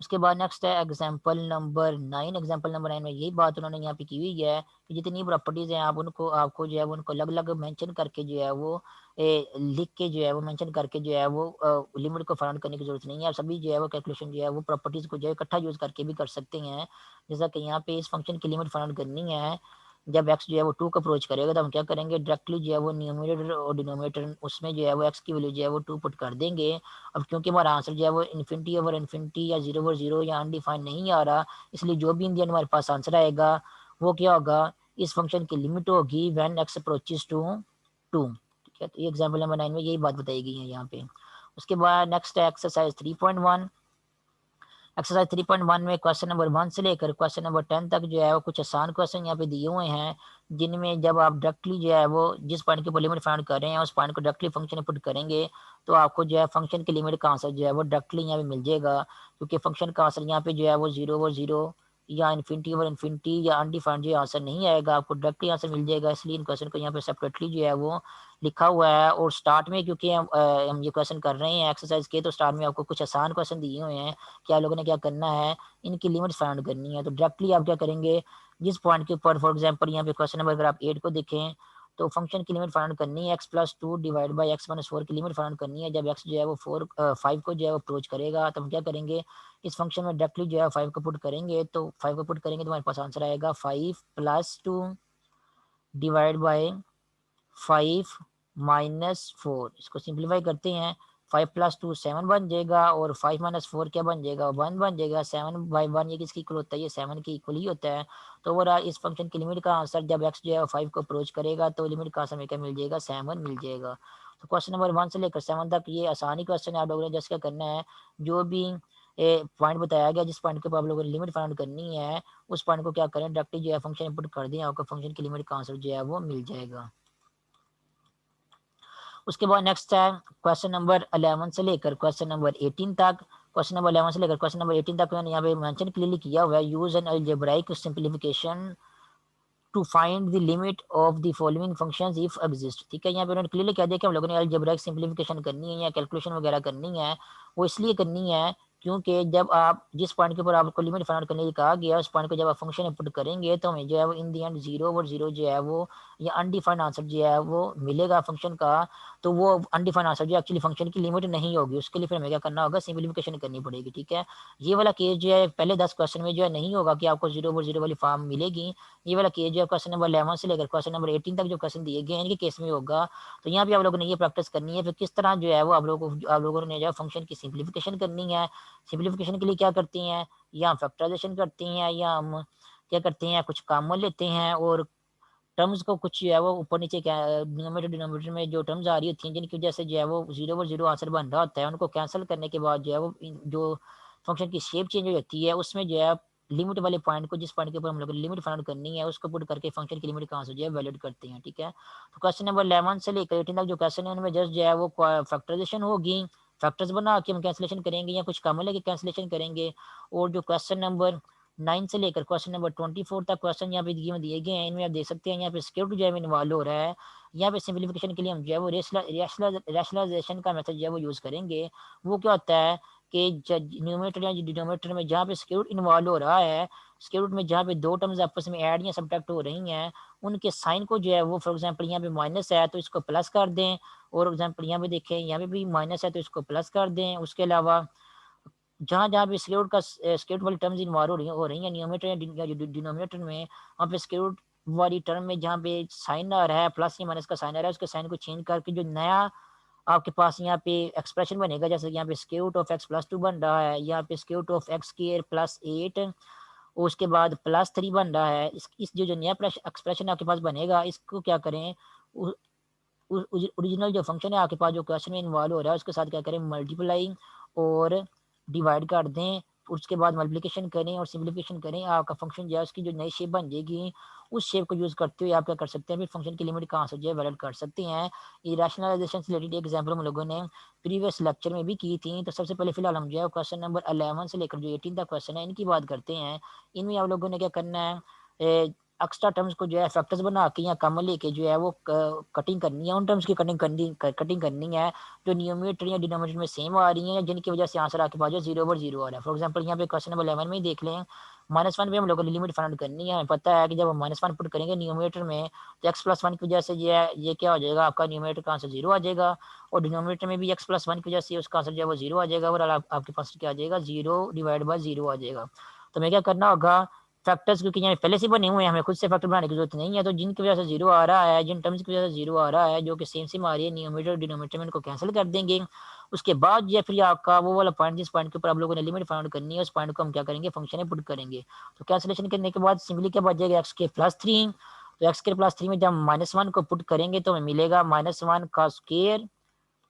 उसके बाद नेक्स्ट है एग्जाम्पल नंबर 9। एग्जाम्पल नंबर 9 में यही बात उन्होंने यहाँ पे की हुई है कि जितनी प्रॉपर्टीज़ हैं आप उनको आपको जो है वो उनको अलग अलग मेंशन करके जो है वो लिख के जो है वो मेंशन करके जो है वो लिमिट को फाइंड करने की जरूरत नहीं है। आप सभी जो है वो कैलकुलेशन जो है वो प्रॉपर्टीज़ को जो है इकट्ठा यूज़ करके भी कर सकते हैं। जैसा कि यहाँ पे इस फंक्शन की लिमिट फाइंड करनी है, जब x जो है वो 2 को अप्रोच करेगा तो हम क्या करेंगे, डायरेक्टली जो है वो न्यूमरेटर और डिनोमिनेटर उसमें जो है वो x की वैल्यू जो है वो 2 पुट कर देंगे। अब क्योंकि हमारा आंसर जो है वो इन्फिनिटी ओवर इन्फिनिटी या 0/0 या अनडिफाइंड नहीं आ रहा, इसलिए जो भी इन दी एंड हमारे पास आंसर आएगा वो क्या होगा, इस फंक्शन की लिमिट होगी व्हेन x अप्रोचेस टू 2, ठीक है। तो ये एग्जांपल नंबर 9 में यही बात बताई गई है यहाँ पे। उसके बाद नेक्स्ट है एक्सरसाइज 3.1। एक्सरसाइज 3.1 में क्वेश्चन नंबर 1 से लेकर क्वेश्चन नंबर 10 तक जो है वो कुछ आसान क्वेश्चन यहाँ पे दिए हुए हैं, जिनमें जब आप डायरेक्टली जो है वो जिस पॉइंट के ऊपर लिमिट फाइंड कर रहे हैं उस पॉइंट को डायरेक्टली फंक्शन में पुट करेंगे तो आपको जो है फंक्शन की लिमिट का आंसर जो है वो डायरेक्टली यहाँ पे मिल जाएगा। क्योंकि फंक्शन का आंसर यहाँ पे जो है वो 0/0 या इन्फिनिटी ओवर इन्फिनिटी या अनडिफाइंड जो आंसर नहीं आएगा, आपको डायरेक्टली आंसर मिल जाएगा। इसलिए इन क्वेश्चन को यहाँ पे सेपरेटली जो है वो लिखा हुआ है। और स्टार्ट में क्योंकि हम ये क्वेश्चन कर रहे हैं एक्सरसाइज के, तो स्टार्ट में आपको कुछ आसान क्वेश्चन दिए हुए हैं कि आप लोगों ने क्या करना है, इनकी लिमिट फाइंड करनी है। तो डायरेक्टली आप क्या करेंगे, जिस पॉइंट के ऊपर फॉर एग्जांपल यहाँ पे क्वेश्चन नंबर अगर आप 8 को देखें तो फंक्शन की लिमिट फाइंड करनी है x+2 डिवाइड बाई x-4 की लिमिट फाइंड करनी है। जब x जो है वो 5 को जो है वो अप्रोच करेगा तो हम क्या करेंगे, इस फंक्शन में डायरेक्टली जो है 5 को पुट करेंगे, तो 5 को पुट करेंगे तो हमारे पास आंसर आएगा 5 + 2 डिवाइड बाय 5 - 4। इसको सिंप्लीफाई करते हैं, 5 + 2 7 बन जाएगा और 5 - 4 क्या बन जाएगा, 1 बन जाएगा। 7/1 ये किसकी इक्वल होता है, ये 7 के इक्वल ही होता है। तो ओवरऑल इस फंक्शन की लिमिट का आंसर जब x जो है 5 को अप्रोच करेगा तो लिमिट का आंसर हमें क्या मिल जाएगा, 7 मिल जाएगा। तो क्वेश्चन नंबर 1 से लेकर 7 तक ये आसानी क्वेश्चन है। आप लोगों ने जस्ट क्या करना है, जो भी पॉइंट बताया गया जिस पॉइंट के ऊपर आप लोगों ने लिमिट फाइंड करनी है उस पॉइंट को क्या करें, डायरेक्टली जो है फंक्शन इनपुट कर दें, आपको फंक्शन की लिमिट का आंसर जो है वो मिल जाएगा। उसके बाद नेक्स्ट है क्वेश्चन नंबर 11 से लेकर क्वेश्चन नंबर 18 तक। क्वेश्चन नंबर 11 से लेकर क्वेश्चन नंबर 18 तक मैंने यहाँ पे मेंशन क्लियरली किया हुआ है, use an algebraic simplification to find the limit of the following functions if exist. ठीक है, यहाँ पे उन्होंने क्लियरली कह दिया कि हम लोगों ने अलजेब्राइक सिंप्लीफिकेशन करनी है या कैलकुलेशन वगैरह करनी है। वो इसलिए करनी है क्योंकि जब आप जिस पॉइंट के ऊपर आपको लिमिट फाइंड करने के लिए कहा गया उस पॉइंट को जब आप फंक्शन इनपुट करेंगे तो हमें जो है वो इन दी एंड 0/0 जो है वो या अनडिफाइंड आंसर जो है वो मिलेगा फंक्शन का। तो वो अनडिफाइंड आंसर जो एक्चुअली फंक्शन की लिमिट नहीं होगी, उसके लिए फिर हमें क्या करना होगा, सिंप्लीफिकेशन करनी पड़ेगी। ठीक है, ये वाला केस जो है पहले 10 क्वेश्चन में जो है नहीं होगा कि आपको 0/0 वाली फॉर्म मिलेगी। ये वाला केस जो है क्वेश्चन नंबर 11 से लेकर क्वेश्चन नंबर 18 तक जो क्वेश्चन दिए गए हैं इनके केस में होगा। तो यहाँ पे आप लोगों ने ये प्रैक्टिस करनी है फिर किस तरह जो है वो आप लोगों ने जो है फंक्शन की सिंप्लीफिकेशन करनी है। सिंप्लीफिकेशन के लिए क्या करती हैं, या हम फैक्टराइजेशन करती हैं या हम क्या करते हैं, कुछ कॉमन लेते हैं और टर्म्स को कुछ जो है वो ऊपर नीचे क्या डिनोमिनेटर डिनोमिनेटर में जो टर्म्स आ रही होती हैं जिनकी वजह से जो है वो 0/0 आंसर बन रहा होता है उनको कैंसिल करने के बाद जो है वो जो फंक्शन की शेप चेंज हो जाती है उसमें जो है लिमिट वाले पॉइंट को जिस पॉइंट के ऊपर हम लोग लिमिट फाइंड करनी है उसको पुट करके फंक्शन की लिमिट का आंसर जो है वैलिड करते हैं। ठीक है, तो क्वेश्चन नंबर 11 से लेकर 18 तक जो क्वेश्चन है उनमें जस्ट जो है वो फैक्टराइजेशन होगी, फैक्टर्स बना के हम कैंसिलेशन करेंगे या कुछ कॉमन लेके कैंसिलेशन करेंगे। और जो क्वेश्चन नंबर 9 से लेकर क्वेश्चन नंबर 24 तक क्वेश्चन यहाँ पे दिए गए हैं, इनमें आप देख सकते हैं यहाँ पे स्क्वायर रूट जो है इन्वॉल्व हो रहा है। यहाँ पे सिंप्लीफिकेशन के लिए हम जो है वो रैशनलाइजेशन का मेथड जो है वो यूज़ करेंगे। वो क्या होता है कि न्यूमरेटर या डिनोमिनेटर में जहाँ पे स्क्वायर रूट इन्वॉल्व हो रहा है, स्क्वायर रूट में जहाँ पे दो टर्म्स आपस में ऐड या सब्ट्रैक्ट हो रही हैं उनके साइन को जो है वो फॉर एग्जाम्पल यहाँ पे माइनस है तो इसको प्लस कर दें, और एग्जाम्पल यहाँ पे देखें यहाँ पे भी माइनस है तो इसको प्लस कर दें। उसके अलावा जहाँ जहाँ पे स्क्वायर रूट का स्क्वायर रूट वाली टर्म्स इन्वॉल्व हो रही हैं न्यूमरेटर या डिनोमिनेटर में, वहाँ पे स्क्वायर रूट वाली टर्म में जहाँ पे साइन आ रहा है प्लस या माइनस का साइन आ रहा है उसके साइन को चेंज करके जो नया आपके पास यहाँ पे एक्सप्रेशन बनेगा, जैसे यहाँ पे स्क्वायर रूट ऑफ x+2 बन रहा है, यहाँ पे स्क्वायर रूट ऑफ x² + 8 उसके बाद +3 बन रहा है। इस जो नया एक्सप्रेशन आपके पास बनेगा इसको क्या करें, ओरिजिनल जो फंक्शन है आपके पास जो क्वेश्चन में इन्वॉल्व हो रहा है उसके साथ क्या करें, मल्टीप्लाई और डिवाइड कर दें, उसके बाद मल्टीप्लिकेशन करें और सिम्प्लीफिकेशन करें, आपका फंक्शन जो है उसकी जो नई शेप बन जाएगी उस शेप को यूज़ करते हुए आप क्या कर सकते हैं, फिर फंक्शन की लिमिट का आंसर जो है वैलिड कर सकते हैं। ये रैशनलाइजेशन से रिलेटेड एग्जाम्पल हम लोगों ने प्रीवियस लेक्चर में भी की थी। तो सबसे पहले फिलहाल हम जो है क्वेश्चन नंबर 11 से लेकर जो 18 तक क्वेश्चन है इनकी बात करते हैं। इनमें आप लोगों ने क्या करना है, एक्स्ट्रा टर्म्स को जो है फैक्टर्स बना के या कॉमन लेके जो है वो कटिंग करनी है, उन टर्म्स की कटिंग करनी है जो न्यूमरेटर या डिनोमिनेटर में सेम आ रही है जिनकी वजह से आंसर आपके पास जो 0/0 आ रहा है। फॉर एग्जाम्पल यहाँ पे क्वेश्चन नंबर 11 में ही देख लें, -1 पे हम लोगों को लिमिट फाइंड करनी है। हमें पता है कि जब हम -1 पुट करेंगे न्यूमरेटर में तो x+1 की वजह से जो है ये क्या हो जाएगा, आपका न्यूमरेटर का आंसर 0 आ जाएगा और डिनोमिनेटर में भी x+1 की वजह से उसका आंसर जो है वो 0 आ जाएगा और आपके पास क्या आ जाएगा, 0/0 आ जाएगा। तो हमें क्या करना होगा, फैक्टर्स क्योंकि यहाँ पहले से बने हुए हैं हमें खुद से फैक्टर बनाने की जरूरत नहीं है, तो जिनकी वजह से 0 आ रहा है, जिन टर्म्स की वजह से 0 आ रहा है जो कि सेम आ रही है न्यूमरेटर डिनोमिनेटर में इनको कैंसिल कर देंगे। उसके बाद या फिर आपका वो वाला पॉइंट जिस पॉइंट के ऊपर आप लोगों ने लिमिट फाइंड करनी है उस पॉइंट को हम क्या करेंगे, फंक्शन में पुट करेंगे। तो कैंसिलेशन करने के बाद सिंपली क्या बच जाएगा, x² + 3। तो x² + 3 में जब -1 को पुट करेंगे तो हमें मिलेगा -1 का स्क्वायर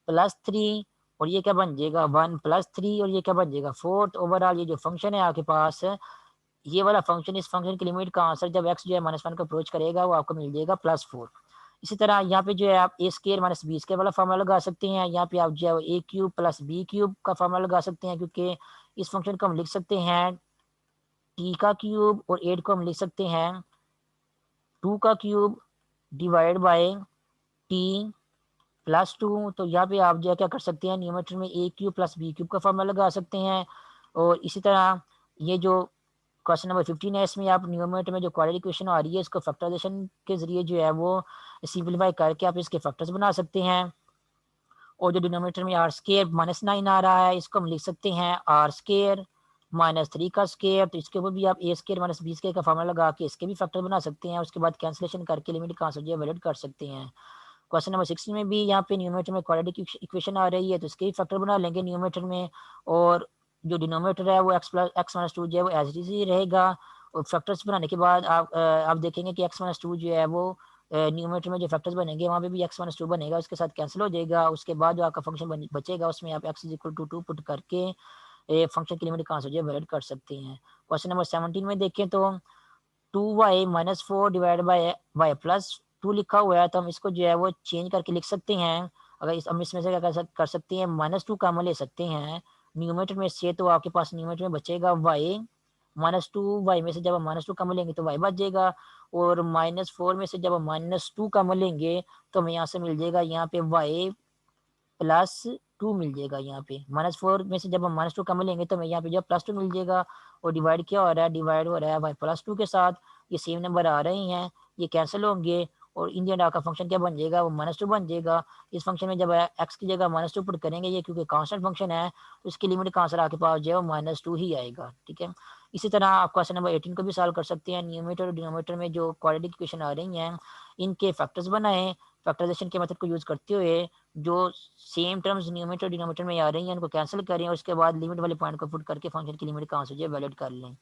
+3 और ये क्या बन जाएगा 1 + 3 और ये क्या बन जाएगा 4। तो ओवरऑल ये जो फंक्शन है आपके पास ये वाला फंक्शन, इस फंक्शन की लिमिट का आंसर जब x जो है -1 को अप्रोच करेगा वो आपको मिल जाएगा +4। इसी तरह यहाँ पे जो है आप a² - b² वाला फार्मूला लगा सकते हैं। यहाँ पे आप जो है a³ + b³ का फार्मूला लगा सकते हैं क्योंकि इस फंक्शन को हम लिख सकते हैं t का क्यूब और 8 को हम लिख सकते हैं 2 का क्यूब डिवाइड बाय t +2। तो यहाँ पे आप जो है क्या कर सकते हैं, न्यूमरेटर में a³ + b³ का फार्मूला लगा सकते हैं। और इसी तरह ये जो क्वेश्चन नंबर 15 है इसमें आप न्यूमरेटर में जो क्वाड्रेटिक इक्वेशन आ रही है इसको फैक्टराइजेशन के जरिए जो है वो सिंप्लीफाई करके आप इसके फैक्टर्स बना सकते हैं। और जो डिनोमिनेटर में r² - 9 आ रहा है इसको हम लिख सकते हैं r² -3 का स्क्वायर, तो इसके ऊपर भी आप ए स्क्वायर माइनस बी स्क्वायर का फार्मूला लगा के इसके भी फैक्टर बना सकते हैं। उसके बाद कैंसलेशन करके लिमिट का आंसर जो है वैलिड कर सकते हैं। क्वेश्चन नंबर 16 में भी यहाँ पे न्यूमरेटर में क्वाड्रेटिक इक्वेशन आ रही है, तो इसके भी फैक्टर बना लेंगे न्यूमरेटर में, और जो डिनोमिनेटर है वो एक्स माइनस टू जो है वो एज इट इज ही रहेगा। और फैक्टर्स बनाने के बाद आप देखेंगे कि एक्स माइनस टू जो है वो न्यूमरेटर में जो फैक्टर्स बनेंगे वहाँ पे भी एक्स माइनस टू बनेगा, उसके साथ कैंसिल हो जाएगा। उसके बाद जो आपका फंक्शन बचेगा उसमें आप x is equal to two put करके फंक्शन की लिमिट का आंसर जो है वैलिड कर सकते हैं। क्वेश्चन नंबर 17 में देखें तो 2y-4 divide by y plus 2 लिखा हुआ है, तो हम इसको जो है वो चेंज करके लिख सकते हैं। अगर हम इसमें से क्या कर सकते हैं, -2 कॉमन ले सकते हैं न्यूमरेटर में से, तो आपके पास न्यूमरेटर में बचेगा y, -2 y में से जब हम -2 कॉमन लेंगे तो y बच जाएगा, और -4 में से जब हम -2 कॉमन लेंगे तो हमें यहाँ से मिल जाएगा यहाँ पे y प्लस टू मिल जाएगा। यहाँ पे -4 में से जब हम -2 कॉमन लेंगे तो हमें यहाँ पे जो +2 मिल जाएगा, और डिवाइड क्या हो रहा है, डिवाइड हो रहा है y+2 के साथ। ये सेम नंबर आ रहे हैं, ये कैंसिल होंगे, और इन दिया का फंक्शन क्या बन जाएगा, वो -2 बन जाएगा। इस फंक्शन में जब x की जगह -2 पुट करेंगे, ये क्योंकि कांस्टेंट फंक्शन है तो इसकी लिमिट का आंसर आपके पास जो है वो -2 ही आएगा। ठीक है, इसी तरह आप क्वेश्चन नंबर 18 को भी सॉल्व कर सकते हैं। न्यूमरेटर और डिनोमिनेटर में जो क्वाड्रेटिक इक्वेशन आ रही हैं इनके फैक्टर्स बनाएं, फैक्टराइजेशन के मेथड को यूज करते हुए जो सेम टर्म्स न्यूमरेटर डिनोमिनेटर में आ रही हैं उनको कैंसिल करें, और उसके बाद लिमिट वाले पॉइंट को पुट करके फंक्शन की लिमिट का आंसर जो है वैलिड कर लें।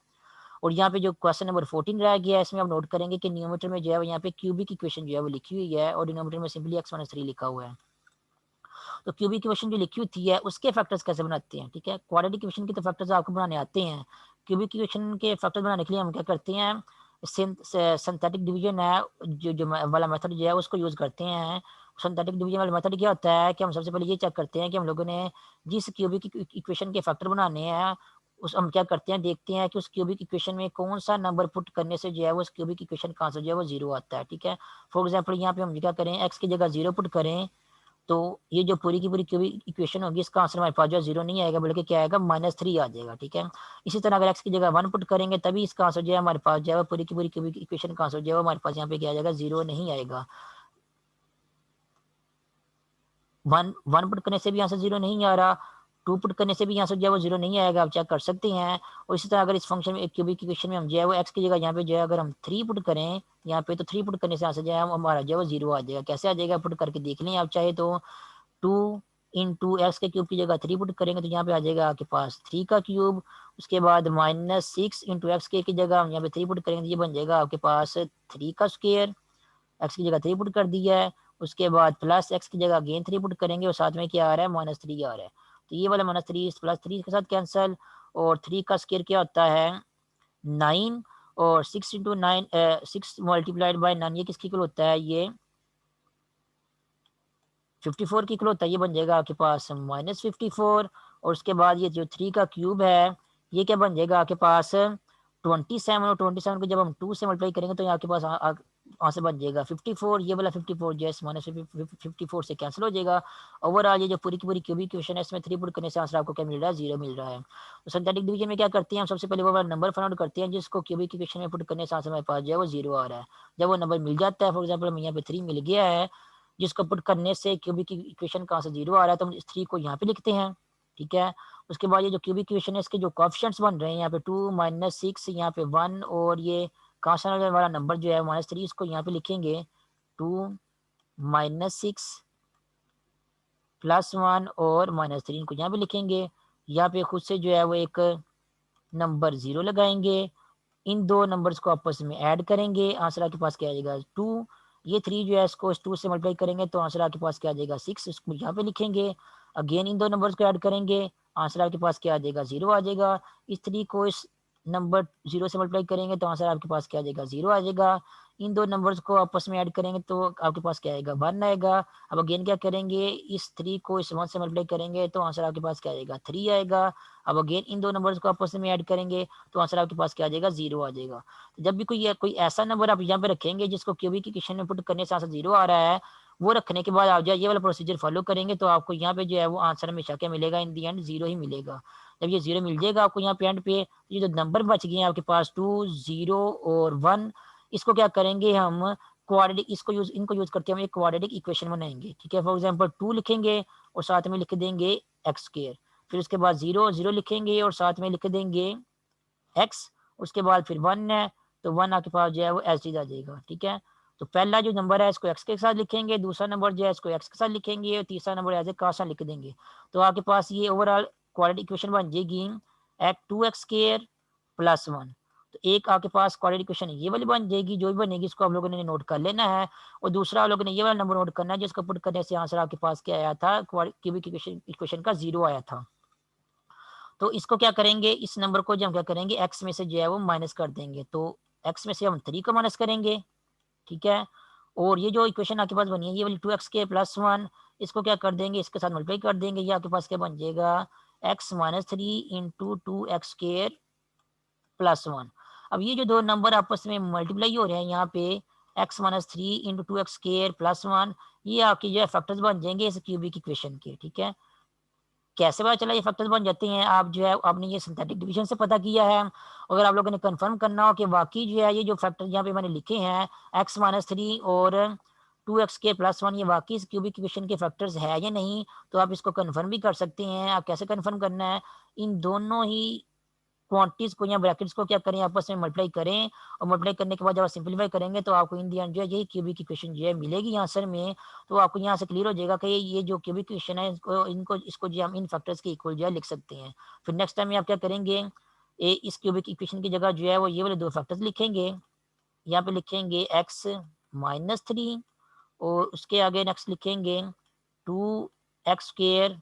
और यहाँ पे जो क्वेश्चन नंबर 14 रह गया है इसमें आप नोट करेंगे कि न्यूमरेटर में जो है यहाँ पे क्यूबिक इक्वेशन जो है वो लिखी हुई है, और डिनोमिनेटर में सिंपली x-3 लिखा हुआ है। तो क्यूबिक इक्वेशन जो लिखी होती है उसके फैक्टर्स कैसे बनाते हैं, ठीक है। क्वाड्रेटिक इक्वेशन के तो फैक्टर्स आपको बनाने आते हैं, क्यूबिक इक्वेशन के फैक्टर्स बनाने के लिए हम क्या करते हैं, सिंथेटिक डिवीजन है जो वाला मेथड जो है उसको यूज करते हैं। सिंथेटिक डिवीजन वाला मेथड क्या होता है कि हम सबसे पहले ये चेक करते हैं कि हम लोगों ने जिस क्यूबिक इक्वेशन के फैक्टर बनाने हैं उस हम क्या करते हैं, देखते हैं कि उस क्यूबिक इक्वेशन में कौन सा नंबर पुट करने से जो है वो उस क्यूबिक इक्वेशन का आंसर जो है वो जीरो आता है। ठीक है, फॉर एग्जाम्पल यहाँ पे हम क्या करें, एक्स की जगह जीरो पुट करें, तो ये जो पूरी की पूरी क्यूबिक इक्वेशन होगी इसका आंसर हमारे पास जो है जीरो नहीं आएगा बल्कि क्या आएगा, -3 आ जाएगा। ठीक है, इसी तरह अगर एक्स की जगह 1 पुट करेंगे तभी इसका आंसर जो है हमारे पास जो है पूरी की पूरी क्यूबिक इक्वेशन का आंसर जो है हमारे पास यहाँ पे क्या आ जाएगा, जीरो नहीं आएगा। 1 पुट करने से भी आंसर जीरो नहीं आ रहा, 2 पुट करने से भी आंसर जो है वो जीरो नहीं आएगा, आप चेक कर सकते हैं। और इसी तरह अगर इस फंक्शन में क्यूबिक इक्वेशन में हम जो है वो एक्स की जगह यहाँ पे जो है अगर हम 3 पुट करें यहाँ पे, तो 3 पुट करने से आंसर जो है हमारा जो है वो जीरो आ जाएगा। कैसे आ जाएगा, पुट करके देख लें आप चाहे तो। 2 इंटू एक्स के क्यूब की जगह 3 पुट करेंगे तो यहाँ पे आ जाएगा आपके पास 3 का क्यूब। उसके बाद -6 इंटू एक्स के की जगह हम यहाँ पे 3 पुट करेंगे तो ये बन जाएगा आपके पास 3 का स्क्वायर। एक्स की जगह 3 पुट कर दिया है। उसके बाद प्लस एक्स की जगह अगेन 3 पुट करेंगे और साथ में क्या आ रहा है, -3 आ रहा है। तो ये वाला -3 +3 के साथ कैंसिल, और 3 का स्क्वायर क्या होता है 9, और 6 इंटू 9 6 मल्टीप्लाइड बाय 9 ये किसकी इक्वल होता है, ये 54 की इक्वल होता है। ये बन जाएगा आपके पास -54, और उसके बाद ये जो 3 का क्यूब है ये क्या बन जाएगा आपके पास 27, और 27 को जब हम 2 से मल्टीप्लाई करेंगे तो ये आपके पास आंसर बन जाएगा 54। ये वाला 54 जो है -54 से कैंसिल हो जाएगा। ओवरऑल ये जो पूरी की पूरी क्यूबिक इक्वेशन है इसमें 3 पुट करने से आंसर आपको क्या मिल रहा है, जीरो मिल रहा है। तो सिंथेटिक डिवीजन में क्या करते हैं, हम सबसे पहले वो वाला नंबर फाइंड आउट करते हैं जिसको क्यूबिक इक्वेशन में पुट करने से आंसर हमारे पास जो है वो जीरो आ रहा है। जब वो नंबर मिल जाता है, फॉर एग्जाम्पल हमें यहाँ पे 3 मिल गया है जिसको पुट करने से क्यूबिक इक्वेशन का आंसर जीरो आ रहा है, तो हम इस 3 को यहाँ पे लिखते हैं। ठीक है, उसके बाद ये जो क्यूबिक इक्वेशन है इसके जो कोएफिशिएंट्स बन रहे हैं यहाँ पे 2 -6 यहाँ पे 1, और ये कांस्टेंट वाला नंबर जो है -3 इसको यहाँ पे लिखेंगे 2 -6 +1 और -3 इनको यहाँ पे लिखेंगे। यहाँ पे खुद से जो है वो एक नंबर जीरो लगाएंगे, इन दो नंबर्स को आपस में ऐड करेंगे, आंसर आपके पास क्या आ जाएगा 2। ये 3 जो है इसको इस 2 से मल्टीप्लाई करेंगे तो आंसर आपके पास क्या आ जाएगा 6, इसको यहाँ पे लिखेंगे। अगेन इन दो नंबर्स को ऐड करेंगे, आंसर आपके पास क्या आ जाएगा 0 आ जाएगा। इस 3 को इस नंबर 0 से मल्टीप्लाई करेंगे तो आंसर आपके पास क्या आ जाएगा 0 आ जाएगा। इन दो नंबर्स को आपस में ऐड करेंगे तो आपके पास क्या आएगा 1 आएगा। अब अगेन क्या करेंगे, इस 3 को इस 1 से मल्टीप्लाई करेंगे तो आंसर आपके पास क्या आएगा 3 आएगा। अब अगेन इन दो नंबर्स को आपस में ऐड करेंगे तो आंसर आपके पास क्या आ जाएगा 0 आ जाएगा। तो जब भी कोई ऐसा नंबर आप यहाँ पे रखेंगे जिसको क्यूबिक इक्वेशन में पुट करने से आंसर 0 आ रहा है, वो रखने के बाद आप जो ये वाला प्रोसीजर फॉलो करेंगे तो आपको यहाँ पे जो है वो आंसर हमेशा क्या मिलेगा, इन दी एंड 0 ही मिलेगा। जब ये 0 मिल जाएगा आपको यहाँ पे एंड पे, तो ये जो नंबर बच गए हैं आपके पास 2, 0 और 1, इसको क्या करेंगे हम क्वाड्रेटिक, इनको यूज करके हम एक क्वाड्रेटिक इक्वेशन बनाएंगे। ठीक है, फॉर एग्जाम्पल 2 लिखेंगे और साथ में लिख देंगे एक्स स्क्वायर, फिर उसके बाद 0 0 लिखेंगे और साथ में लिख देंगे x, उसके बाद फिर 1 है तो 1 आपके पास जो है वो एज इट आ जाएगा। ठीक है, तो पहला जो नंबर है इसको x के साथ लिखेंगे, दूसरा नंबर जो है इसको x के साथ लिखेंगे और तीसरा नंबर एज ए कांस्टेंट लिख देंगे। तो आपके पास ये ओवरऑल क्वाड्रेटिक इक्वेशन बन जाएगी एक्स 2x स्क्वायर प्लस 1। तो एक आपके पास क्वाड्रेटिक इक्वेशन ये वाली बन जाएगी, जो भी बनेगी इसको आप लोगों ने नोट कर लेना है। और दूसरा आप लोगों ने ये वाला नंबर नोट करना है जिसको पुट करने से आंसर आपके पास क्या आया था, क्यूबिक इक्वेशन का 0 आया था। तो इसको क्या करेंगे, इस नंबर को जो हम क्या करेंगे x में से जो है वो माइनस कर देंगे। तो x में से हम 3 को माइनस करेंगे। ठीक है, और ये जो इक्वेशन आपके पास बनी है ये वाली 2x के प्लस 1, इसको क्या कर देंगे, इसके साथ मल्टीप्लाई कर देंगे। ये आपके पास क्या बन जाएगा, x minus 3 into 2x square plus 1। अब ये जो दो नंबर आपस में मल्टीप्लाई हो रहे हैं यहाँ पे x minus 3 into 2x square plus 1, ये आपके जो है फैक्टर्स बन जाएंगे इस क्यूबिक इक्वेशन के। ठीक है, कैसे पता चला ये फैक्टर्स बन जाते हैं, आप जो है आपने ये सिंथेटिक डिवीजन से पता किया है। अगर आप लोगों ने कंफर्म करना हो कि वाकई जो है ये जो फैक्टर यहाँ पे मैंने लिखे हैं x माइनस 3 और 2x के प्लस 1 ये वाकई इस क्यूबिक इक्वेशन के फैक्टर्स है या नहीं, तो आप इसको कंफर्म भी कर सकते हैं। आप कैसे कंफर्म करना है, इन दोनों ही क्वांटिटीज को या ब्रैकेट्स को क्या करें, आपस में मल्टीप्लाई करें और मल्टीप्लाई करने के बाद जब आप सिंपलीफाई करेंगे तो आपको इन दी एंड जो है यही क्यूबिक इक्वेशन जो है मिलेगी आंसर में। तो आपको यहाँ से क्लियर हो जाएगा कि ये जो क्यूबिक इक्वेशन है इसको जो हम इन फैक्टर्स के इक्वल जो है लिख सकते हैं। फिर नेक्स्ट टाइम में आप क्या करेंगे, इस क्यूबिक इक्वेशन की जगह जो है वो ये वाले दो फैक्टर्स लिखेंगे। यहाँ पे लिखेंगे एक्स माइनस 3 और उसके आगे नेक्स्ट लिखेंगे 2x स्क्वायर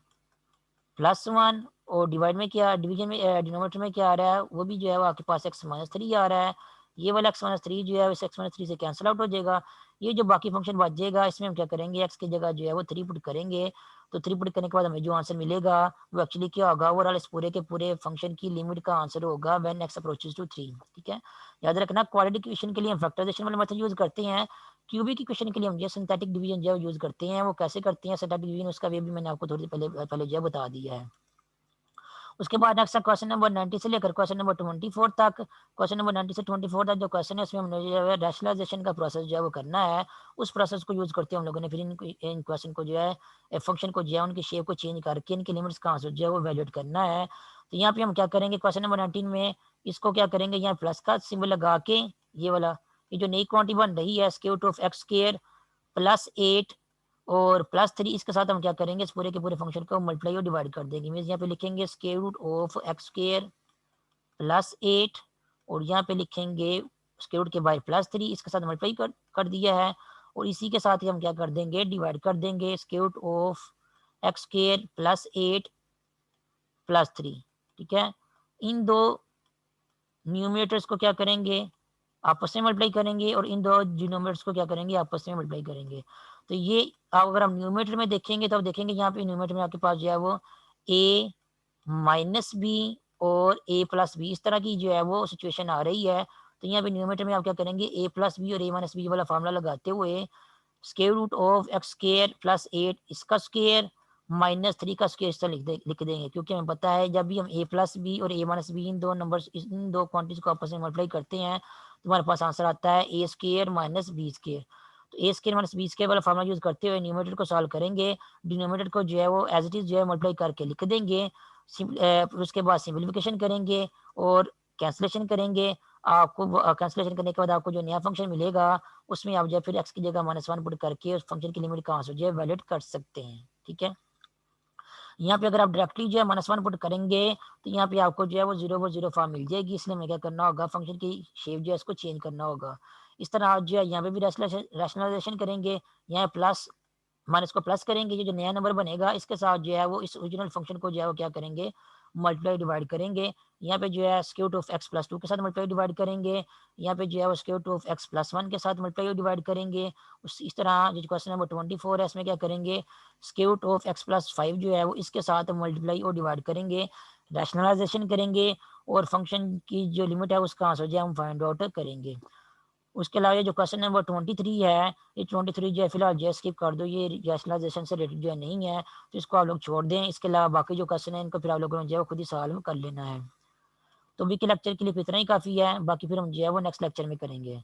प्लस 1, और डिवाइड में क्या, डिवीजन में डिनोमिनेटर में क्या आ रहा है, वो भी जो है वो आपके पास x माइनस 3 आ रहा है। ये वाला x माइनस 3 जो है इस x माइनस 3 से कैंसिल आउट हो जाएगा। ये जो बाकी फंक्शन बच जाएगा इसमें हम क्या करेंगे, x की जगह जो है वो 3 पुट करेंगे। तो 3 पुट करने के बाद हमें जो आंसर मिलेगा वो एक्चुअली क्या होगा, ओवरऑल इस पूरे के पूरे फंक्शन की लिमिट का आंसर होगा व्हेन x अप्रोचेस टू 3। ठीक है, याद रखना क्वाड्रेटिक इक्वेशन के लिए हम फैक्टराइजेशन वाला मेथड यूज करते हैं, क्यूबिक इक्वेशन के लिए हम जो सिंथेटिक डिवीजन जो है यूज करते हैं। वो कैसे करते हैं सिंथेटिक डिवीजन, उसका वे भी मैंने आपको थोड़ी देर पहले जो है बता दिया है। उसके बाद नेक्स्ट क्वेश्चन नंबर 90 से लेकर क्वेश्चन नंबर 24 तक। क्वेश्चन नंबर 90 से 24 तक जो क्वेश्चन है उसमें हमने जो है रैशनलाइजेशन का प्रोसेस जो है वो करना है। उस प्रोसेस को यूज करते हैं हम लोगों ने फिर इन क्वेश्चन को जो है फंक्शन को जो है उनकी शेप को चेंज करके इनकी लिमिट्स का आंसर जो है वो वैल्यूएट करना है। तो यहाँ पे हम क्या करेंगे, क्वेश्चन नंबर 19 में इसको क्या करेंगे, यहाँ प्लस का सिंबल लगा के ये वाला ये जो नई क्वांटिटी बन रही है square root of x square plus 8 और प्लस 3, इसके साथ हम क्या करेंगे, इस पूरे के पूरे फंक्शन को मल्टीप्लाई और डिवाइड कर देंगे। मीन्स यहाँ पे लिखेंगे square root of x square plus 8 और यहाँ पे लिखेंगे स्क्वायर रूट के बाय प्लस 3, इसके साथ मल्टीप्लाई कर दिया है। और इसी के साथ ही हम क्या कर देंगे, डिवाइड कर देंगे square root of x square plus 8 plus 3। ठीक है, इन दो न्यूमिनेटर्स को क्या करेंगे, आपस में मल्टीप्लाई करेंगे और इन दो डिनोमिनेटर्स को क्या करेंगे, आपस में मल्टीप्लाई करेंगे। तो ये आप अगर हम न्यूमिनेटर में देखेंगे तो आप देखेंगे यहाँ पे न्यूमिनेटर में आपके पास जो है वो a माइनस बी और a प्लस बी इस तरह की जो है वो सिचुएशन आ रही है। तो यहाँ पे न्यूमिनेटर में आप क्या करेंगे, a प्लस बी और a माइनस बी वाला फार्मूला लगाते हुए square root of x square plus 8 इसका स्क्वायर माइनस 3 का स्क्वायर इस तरह लिख देंगे, क्योंकि हमें पता है जब भी हम a प्लस बी और a माइनस बी इन दो नंबर इन दो क्वांटिटीज को आपस में मल्टीप्लाई करते हैं तो हमारे पास आंसर आता है a square minus b square. तो a square minus b square वाला फार्मूला यूज करते हुए न्यूमरेटर को सॉल्व करेंगे, डिनोमिनेटर को जो है वो एज इट इज जो है मल्टीप्लाई करके लिख देंगे। फिर उसके बाद सिंप्लीफिकेशन करेंगे और कैंसिलेशन करेंगे। आपको कैंसिलेशन करने के बाद आपको जो नया फंक्शन मिलेगा उसमें आप जो है फिर एक्स की जगह -1 पुट करके उस फंक्शन की लिमिट का आंसर जो है वैलिड कर सकते हैं। ठीक है, यहाँ पे अगर आप डायरेक्टली जो है -1 पुट करेंगे तो यहाँ पे आपको जो है वो 0/0 फॉर्म मिल जाएगी, इसलिए हमें क्या करना होगा, फंक्शन की शेप जो है इसको चेंज करना होगा। इस तरह आप जो है यहाँ पे भी रैशनलाइजेशन करेंगे, यहाँ प्लस माइनस को प्लस करेंगे, ये जो नया नंबर बनेगा इसके साथ जो है वो इस ओरिजिनल फंक्शन को जो है वो क्या करेंगे, मल्टीप्लाई डिवाइड करेंगे। यहाँ पे जो है square root of x plus 2 के साथ मल्टीप्लाई डिवाइड करेंगे, यहाँ पे जो है वो square root of x plus 1 के साथ मल्टीप्लाई डिवाइड करेंगे। इस तरह जो क्वेश्चन नंबर 24 है इसमें क्या करेंगे, square root of x plus 5 जो है वो इसके साथ मल्टीप्लाई और डिवाइड करेंगे, रैशनलाइजेशन करेंगे और फंक्शन की जो लिमिट है उसका आंसर जो है हम फाइंड आउट करेंगे। उसके अलावा ये जो क्वेश्चन नंबर 23 है, ये 23 जो है फिलहाल जो स्किप कर दो, ये रैशनलाइजेशन से रिलेटेड जो है नहीं है, तो इसको आप लोग छोड़ दें। इसके अलावा बाकी जो क्वेश्चन है इनको फिर आप लोगों ने जो है खुद ही सॉल्व कर लेना है। तो वीक के लेक्चर के लिए इतना ही काफ़ी है, बाकी फिर हम जो है वो नेक्स्ट लेक्चर में करेंगे।